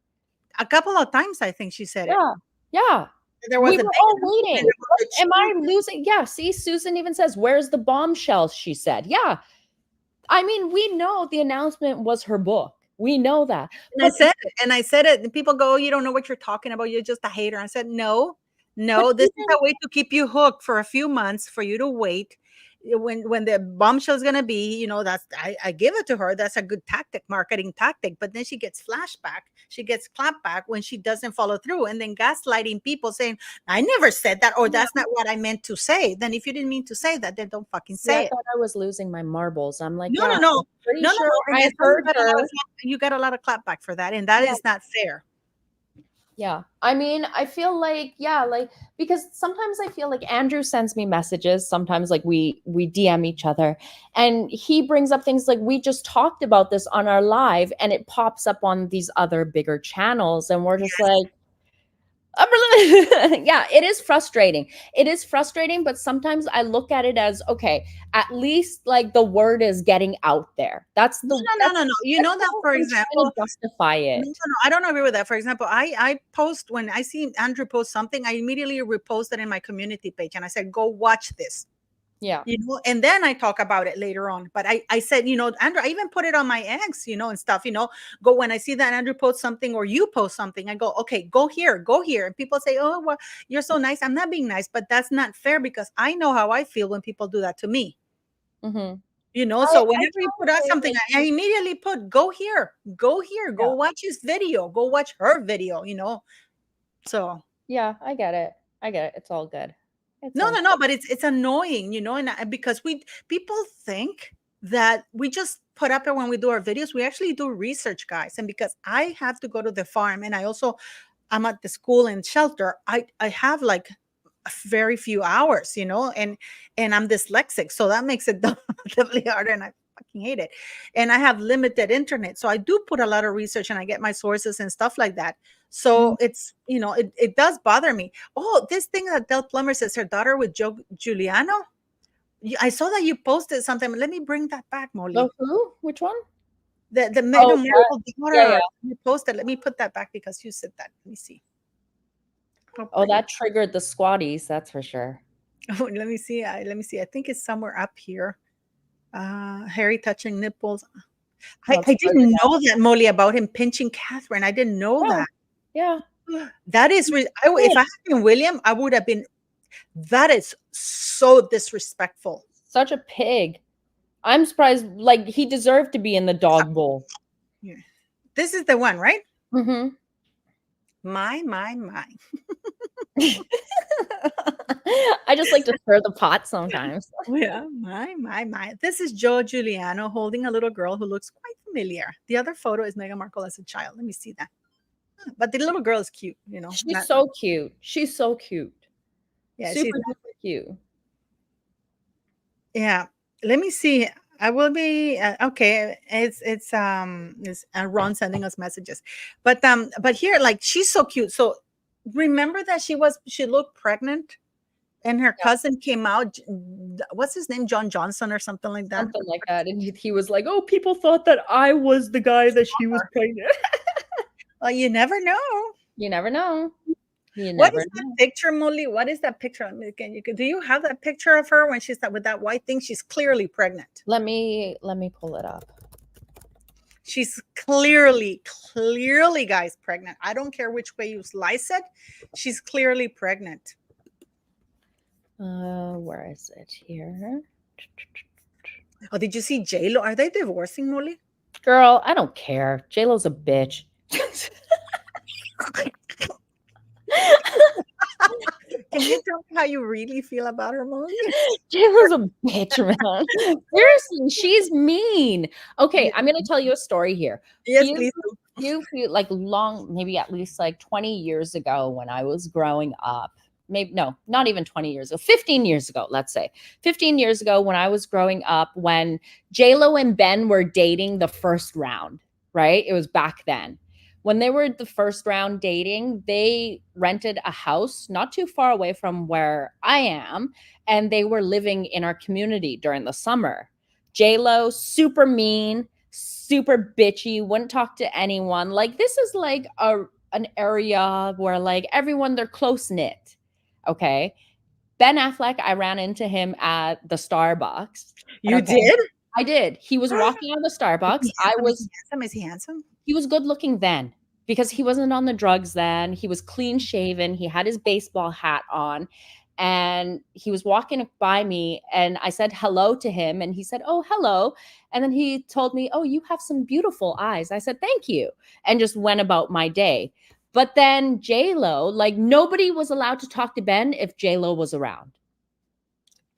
Speaker 2: A couple of times, I think she said it.
Speaker 1: Yeah. Yeah.
Speaker 2: There
Speaker 1: We
Speaker 2: was a
Speaker 1: were
Speaker 2: big
Speaker 1: all
Speaker 2: announcement
Speaker 1: waiting.
Speaker 2: about the
Speaker 1: Am I
Speaker 2: children.
Speaker 1: losing? Yeah. See, Susan even says, "Where's the bombshell?" She said, "Yeah." I mean, we know the announcement was her book. We know that.
Speaker 2: And I
Speaker 1: But
Speaker 2: said it, and I said it, and people go, "Oh, you don't know what you're talking about. You're just a hater." I said, "No,
Speaker 1: but
Speaker 2: no, this is
Speaker 1: even
Speaker 2: a way to keep you hooked for a few months for you to wait. When the bombshell is gonna be, that's I give it to her. That's a good tactic, marketing tactic. But then she gets flashback, she gets clapback when she doesn't follow through, and then gaslighting people saying, "I never said that," or
Speaker 1: yeah,
Speaker 2: "That's not what I meant to say." Then if you didn't mean to say that, then don't fucking
Speaker 1: see, I
Speaker 2: say it.
Speaker 1: thought I was losing my marbles. I'm like,
Speaker 2: No,
Speaker 1: yeah,
Speaker 2: no,
Speaker 1: I'm
Speaker 2: no.
Speaker 1: pretty
Speaker 2: No, no,
Speaker 1: sure
Speaker 2: no. And
Speaker 1: I
Speaker 2: I saw
Speaker 1: heard her.
Speaker 2: you got a lot of clapback for that, and that
Speaker 1: Yeah,
Speaker 2: is not fair.
Speaker 1: Yeah. I mean, I feel like, yeah, like, because sometimes I feel like Andrew sends me messages, sometimes like we DM each other, and he brings up things like we just talked about this on our live, and it pops up on these other bigger channels, and we're just
Speaker 2: Yes.
Speaker 1: like, yeah, it is frustrating. It is frustrating, but sometimes I look at it as, okay, at least like the word is getting out there. That's
Speaker 2: No,
Speaker 1: the
Speaker 2: no, no,
Speaker 1: that's
Speaker 2: no, no. You
Speaker 1: that's
Speaker 2: know
Speaker 1: the
Speaker 2: that,
Speaker 1: whole
Speaker 2: for
Speaker 1: thing, trying
Speaker 2: example,
Speaker 1: to justify
Speaker 2: no, no,
Speaker 1: it.
Speaker 2: no, I don't agree with that. For example, I post when I see Andrew post something, I immediately repost it in my community page, and I said, "Go watch this."
Speaker 1: Yeah.
Speaker 2: And then I talk about it later on. But I said, Andrew, I even put it on my ex, and stuff. Go when I see that Andrew posts something or you post something, I go, okay, go here, and people say, oh, well, you're so nice. I'm not being nice, but that's not fair because I know how I feel when people do that to me.
Speaker 1: Mhm.
Speaker 2: So
Speaker 1: I
Speaker 2: whenever you put out
Speaker 1: totally
Speaker 2: something,
Speaker 1: like,
Speaker 2: I immediately put go here,
Speaker 1: yeah.
Speaker 2: go watch his video, go watch her video. So
Speaker 1: Yeah, I get it. I get it. It's all good. It's
Speaker 2: no,
Speaker 1: all
Speaker 2: no, no, but it's annoying, and because people think that we just put up it when we do our videos. We actually do research, guys, and because I have to go to the farm, and I'm at the school and shelter. I have like a very few hours, and I'm dyslexic, so that makes it definitely harder, and I fucking hate it. And I have limited internet, so I do put a lot of research, and I get my sources and stuff like that.
Speaker 1: Mhm.
Speaker 2: So it's it does bother me. Oh, this thing that Del Plummer says her daughter with Joe Giuliano. I saw that you posted something. Let me bring that back,
Speaker 1: Oh,
Speaker 2: Molly.
Speaker 1: who? Which one?
Speaker 2: The
Speaker 1: Oh,
Speaker 2: Meghan
Speaker 1: that,
Speaker 2: Markle
Speaker 1: yeah,
Speaker 2: daughter.
Speaker 1: yeah.
Speaker 2: You posted. Let me put that back because you said that. Let me see. How
Speaker 1: Oh,
Speaker 2: pretty.
Speaker 1: that triggered the squatties, that's for sure.
Speaker 2: Oh, let me see. Let me see. I think it's somewhere up here. Harry touching nipples.
Speaker 1: That's
Speaker 2: I
Speaker 1: good.
Speaker 2: didn't know that, Molly, about him pinching Catherine. I didn't know
Speaker 1: Yeah.
Speaker 2: that.
Speaker 1: Yeah.
Speaker 2: That is, if I had been William, I would have been. That is so disrespectful.
Speaker 1: Such a pig. I'm surprised, like, he deserved to be in the dog bowl.
Speaker 2: Yeah. This is the one, right?
Speaker 1: Mhm.
Speaker 2: My.
Speaker 1: I just like to stir the pot sometimes.
Speaker 2: Yeah, my. This is Joe Giuliano holding a little girl who looks quite familiar. The other photo is Meghan Markle as a child. Let me see that. But the little girl is cute,
Speaker 1: She's
Speaker 2: not,
Speaker 1: so cute. She's so cute.
Speaker 2: yeah, she's,
Speaker 1: Super duper cute.
Speaker 2: yeah. Let me see. I will be okay. It's Ron sending us messages, but here, like, she's so cute. So remember that she looked pregnant, and her
Speaker 1: Yeah,
Speaker 2: cousin came out. What's his name? John Johnson or something like that.
Speaker 1: something like that. And he was like, "Oh, people thought that I was the guy that she was pregnant."
Speaker 2: Well, you never know.
Speaker 1: You never know. You
Speaker 2: What
Speaker 1: never
Speaker 2: is that
Speaker 1: know.
Speaker 2: picture, Molly? What is that picture? Do you have that picture of her when she's with that white thing? She's clearly pregnant.
Speaker 1: Let me pull it up.
Speaker 2: She's clearly, guys, pregnant. I don't care which way you slice it. She's clearly pregnant.
Speaker 1: Where is it here?
Speaker 2: Oh, did you see J-Lo? Are they divorcing, Molly?
Speaker 1: Girl, I don't care. J-Lo's a bitch.
Speaker 2: Can you tell me how you really feel about her, Molly?
Speaker 1: J-Lo's a bitch, man. Seriously, she's mean. Okay,
Speaker 2: Yeah.
Speaker 1: I'm gonna tell you a story here.
Speaker 2: Yes,
Speaker 1: Few,
Speaker 2: please do.
Speaker 1: few, like long, maybe at least like 20 years ago when I was growing up. Maybe no, not even 20 years ago, 15 years ago, let's say. 15 years ago when I was growing up, when J-Lo and Ben were dating the first round, right? It was back then. When they were the first round dating, they rented a house not too far away from where I am, and they were living in our community during the summer. J Lo, super mean, super bitchy, wouldn't talk to anyone. Like, this is like an area where like everyone, they're close knit. Okay. Ben Affleck, I ran into him at the Starbucks.
Speaker 2: You
Speaker 1: Okay.
Speaker 2: did?
Speaker 1: I did. He was walking out of the
Speaker 2: Is
Speaker 1: Starbucks.
Speaker 2: he
Speaker 1: I
Speaker 2: handsome? Is he
Speaker 1: was
Speaker 2: handsome? Is he handsome?
Speaker 1: He was good looking then because he wasn't on the drugs then. He was clean shaven. He had his baseball hat on, and he was walking by me, and I said hello to him, and he said, "Oh, hello." And then he told me, "Oh, you have some beautiful eyes." I said, "Thank you." And just went about my day. But then J Lo, like, nobody was allowed to talk to Ben if J Lo was around.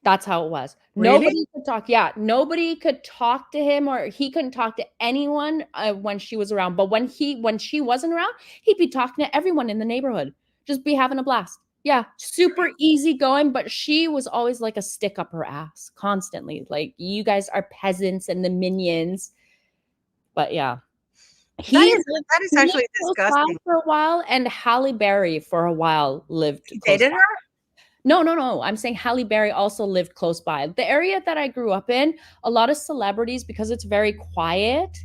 Speaker 1: That's how it was.
Speaker 2: Really?
Speaker 1: Nobody could talk. Yeah, nobody could talk to him, or he couldn't talk to anyone when she was around. But when she wasn't around, he'd be talking to everyone in the neighborhood, just be having a blast. Yeah, super easy going. But she was always like a stick up her ass constantly. Like, you guys are peasants and the minions. But yeah,
Speaker 2: That
Speaker 1: he
Speaker 2: is
Speaker 1: lived,
Speaker 2: that is
Speaker 1: he lived
Speaker 2: actually
Speaker 1: close by
Speaker 2: disgusting.
Speaker 1: for a while, and Halle Berry for a while lived
Speaker 2: He
Speaker 1: close
Speaker 2: dated
Speaker 1: by.
Speaker 2: her?
Speaker 1: No, no, no. I'm saying Halle Berry also lived close by. The area that I grew up in, a lot of celebrities, because it's very quiet,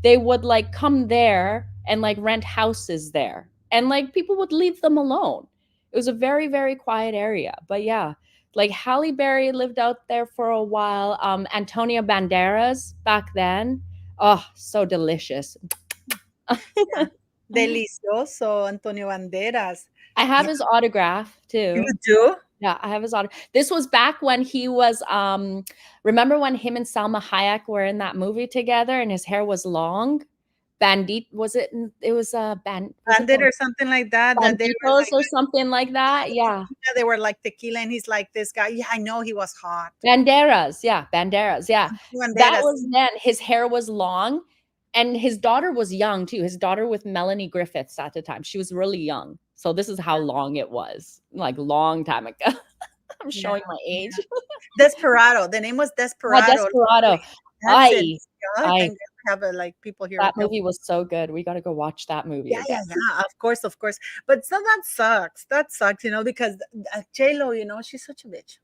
Speaker 1: they would like come there and like rent houses there. And like people would leave them alone. It was a very, very quiet area. But yeah, like Halle Berry lived out there for a while. Antonio Banderas back then. Oh, so delicious.
Speaker 2: Yeah. Delicioso, Antonio Banderas.
Speaker 1: I have
Speaker 2: Yeah,
Speaker 1: his autograph
Speaker 2: you
Speaker 1: too.
Speaker 2: do?
Speaker 1: Yeah, I have his auto. This was back when he was remember when him and Salma Hayek were in that movie together and his hair was long? Bandit was it? It was was it
Speaker 2: Bandit or something like that, that they were
Speaker 1: Banditos
Speaker 2: like
Speaker 1: or something like that? Yeah.
Speaker 2: tequila, they were like tequila, and he's like this guy. Yeah, I know he was hot.
Speaker 1: Banderas. Yeah, Banderas. Yeah. That
Speaker 2: Banderas.
Speaker 1: was then. His hair was long and his daughter was young too. His daughter with Melanie Griffiths at the time. She was really young. So this is how long it was. Like long time ago. I'm
Speaker 2: Yeah,
Speaker 1: showing my age.
Speaker 2: yeah. Desperado. The name was
Speaker 1: Ah,
Speaker 2: Desperado.
Speaker 1: Desperado.
Speaker 2: That's it.
Speaker 1: I
Speaker 2: I
Speaker 1: I
Speaker 2: think we have like people here
Speaker 1: that
Speaker 2: with
Speaker 1: movie was so good. We gotta go watch that movie
Speaker 2: yeah,
Speaker 1: again.
Speaker 2: yeah, yeah. Of course, of course. But so that sucks. That sucks, because J Lo, she's such a bitch.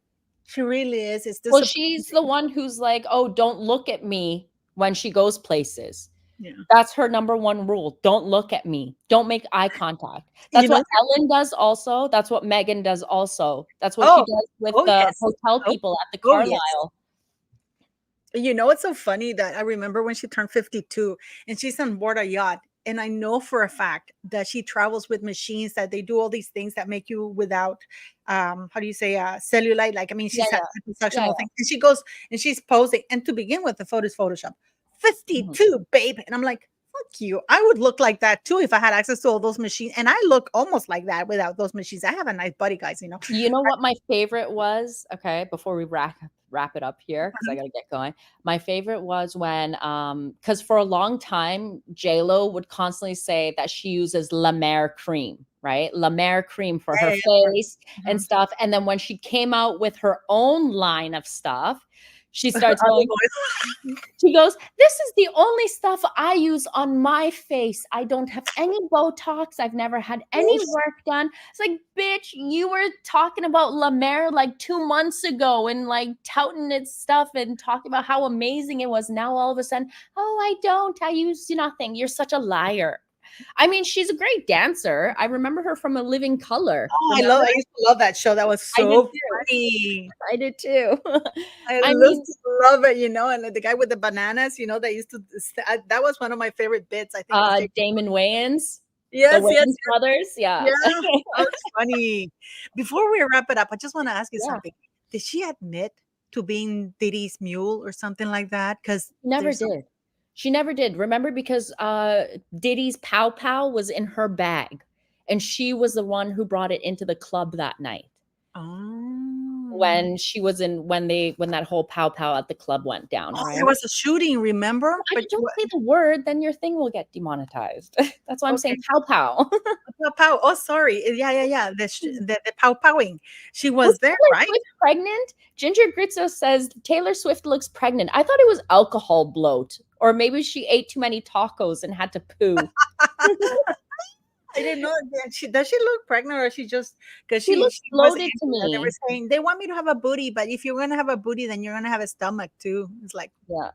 Speaker 2: She really is. It's
Speaker 1: Well, she's the
Speaker 2: disappointing.
Speaker 1: one who's like, "Oh, don't look at me when she goes places."
Speaker 2: Yeah.
Speaker 1: That's her number one rule. Don't look at me. Don't make eye contact.
Speaker 2: You
Speaker 1: That's
Speaker 2: know?
Speaker 1: what Ellen does also. That's what Meghan does also. That's what she
Speaker 2: Oh,
Speaker 1: does with
Speaker 2: oh
Speaker 1: the
Speaker 2: yes.
Speaker 1: hotel
Speaker 2: Oh,
Speaker 1: people at the
Speaker 2: oh yes.
Speaker 1: Carlisle.
Speaker 2: It's so funny that I remember when she turned 52 and she's on board a yacht. And I know for a fact that she travels with machines that they do all these things that make you without, how do you say, cellulite? Like, I mean,
Speaker 1: Yeah,
Speaker 2: she's had
Speaker 1: yeah,
Speaker 2: liposuctional things. And she goes and she's posing. And to begin with, the photo is Photoshop.
Speaker 1: yeah. Mhm.
Speaker 2: 52, babe. And I'm like, fuck you. I would look like that too if I had access to all those machines. And I look almost like that without those machines. I have a nice body, guys.
Speaker 1: You know what my favorite was? Okay, before we wrap it up here, because I gotta get going. My favorite was when because for a long time, Lo would constantly say that she uses La Mer cream, right? La Mer cream for
Speaker 2: Yeah,
Speaker 1: her
Speaker 2: yeah, yeah, of course.
Speaker 1: face and stuff. And then when she came out with her own line of stuff, she starts
Speaker 2: Olive
Speaker 1: going,
Speaker 2: oil.
Speaker 1: she goes, "This is the only stuff I use on my face. I don't have any Botox. I've never had any work done." It's like, bitch, you were talking about La Mer like 2 months ago and like touting its stuff and talking about how amazing it was. Now all of a sudden, oh, I don't. I use nothing. You're such a liar. I mean, she's a great dancer. I remember her from A Living Color.
Speaker 2: Oh,
Speaker 1: Remember?
Speaker 2: I used to love that show. That was
Speaker 1: I did
Speaker 2: so
Speaker 1: too.
Speaker 2: funny.
Speaker 1: I did too.
Speaker 2: I
Speaker 1: I
Speaker 2: used
Speaker 1: mean,
Speaker 2: to love it. And the guy with the bananas, that used to that was one of my favorite bits. I think was Jake.
Speaker 1: Damon Wayans, the
Speaker 2: Yes, yes,
Speaker 1: Wayans brothers.
Speaker 2: yeah.
Speaker 1: Yeah.
Speaker 2: That was funny. Before we wrap it up, I just want to ask you
Speaker 1: Yeah.
Speaker 2: something. Did she admit to being Diddy's mule or something like that? Because
Speaker 1: Never
Speaker 2: there's
Speaker 1: did. She never did. Remember, because Diddy's Pow Pow was in her bag, and she was the one who brought it into the club that night
Speaker 2: oh.
Speaker 1: when she was in when that whole Pow Pow at the club went down,
Speaker 2: Oh,
Speaker 1: right?
Speaker 2: there was a shooting, remember?
Speaker 1: I
Speaker 2: But
Speaker 1: don't say the word, then your thing will get demonetized. That's why I'm
Speaker 2: okay.
Speaker 1: saying Pow Pow.
Speaker 2: Pow pow. Oh, sorry. Yeah, yeah, yeah. The pow powing. She
Speaker 1: Was
Speaker 2: was there,
Speaker 1: Taylor
Speaker 2: right?
Speaker 1: Swift pregnant? Ginger Gritzo says Taylor Swift looks pregnant. I thought it was alcohol bloat, or maybe she ate too many tacos and had to poo.
Speaker 2: I didn't know that does she look pregnant or she just because
Speaker 1: She looks
Speaker 2: she was
Speaker 1: bloated to
Speaker 2: they were
Speaker 1: me.
Speaker 2: saying they want me to have a booty, but if you're gonna have a booty, then you're gonna have a stomach too. It's like
Speaker 1: Yeah.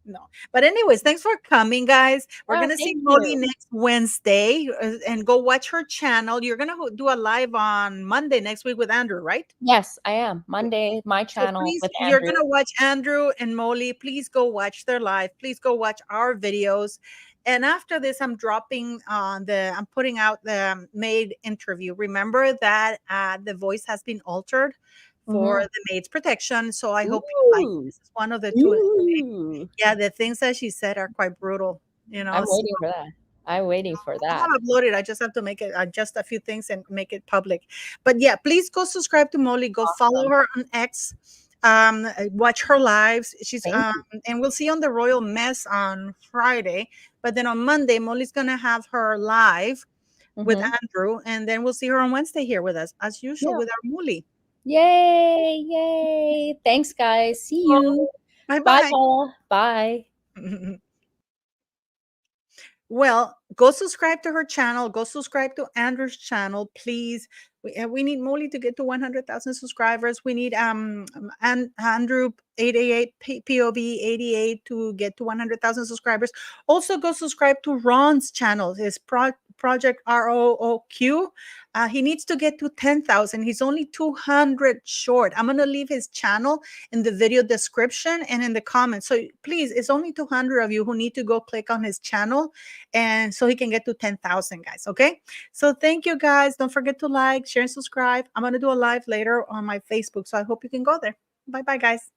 Speaker 2: no. But anyways, thanks for coming, guys. We're
Speaker 1: Oh,
Speaker 2: gonna see
Speaker 1: thank
Speaker 2: Molly
Speaker 1: you.
Speaker 2: next Wednesday and go watch her channel. You're gonna do a live on Monday next week with Andrew, right?
Speaker 1: Yes, I am. Monday, my
Speaker 2: So
Speaker 1: channel
Speaker 2: please,
Speaker 1: with
Speaker 2: you're
Speaker 1: Andrew.
Speaker 2: gonna watch Andrew and Molly. Please go watch their live. Please go watch our videos. And after this, I'm putting out the maid interview. Remember that the voice has been altered for
Speaker 1: Mhm.
Speaker 2: the maid's protection. So I hope you like it.
Speaker 1: Ooh.
Speaker 2: This is one of the two.
Speaker 1: Ooh.
Speaker 2: Yeah, the things that she said are quite brutal.
Speaker 1: I'm
Speaker 2: So
Speaker 1: waiting for that. I'm waiting for
Speaker 2: I
Speaker 1: that.
Speaker 2: have uploaded. I just have to make it adjust a few things and make it public. But yeah, please go subscribe to Molly. Go follow
Speaker 1: Awesome.
Speaker 2: her on X. Watch her lives. She's
Speaker 1: Thank you.
Speaker 2: and we'll see on the Royal Mess on Friday. But then on Monday, Molly's gonna have her live with
Speaker 1: Mhm.
Speaker 2: Andrew, and then we'll see her on Wednesday here with us, as usual,
Speaker 1: Yeah.
Speaker 2: with our Molly.
Speaker 1: Yay, yay. Thanks, guys. See you.
Speaker 2: Bye
Speaker 1: Bye,
Speaker 2: bye.
Speaker 1: Paula. Bye.
Speaker 2: Well, go subscribe to her channel. Go subscribe to Andrew's channel, please. We need Molly to get to 100,000 subscribers. We need Andrew 888 POV 88 to get to 100,000 subscribers. Also, go subscribe to Ron's channel. His Project ROOQ. He needs to get to 10,000. He's only 200 short. I'm gonna leave his channel in the video description and in the comments. So please, it's only 200 of you who need to go click on his channel, and so he can get to 10,000, guys. Okay. So thank you, guys. Don't forget to like, share, and subscribe. I'm going to do a live later on my Facebook. So I hope you can go there. Bye bye, guys.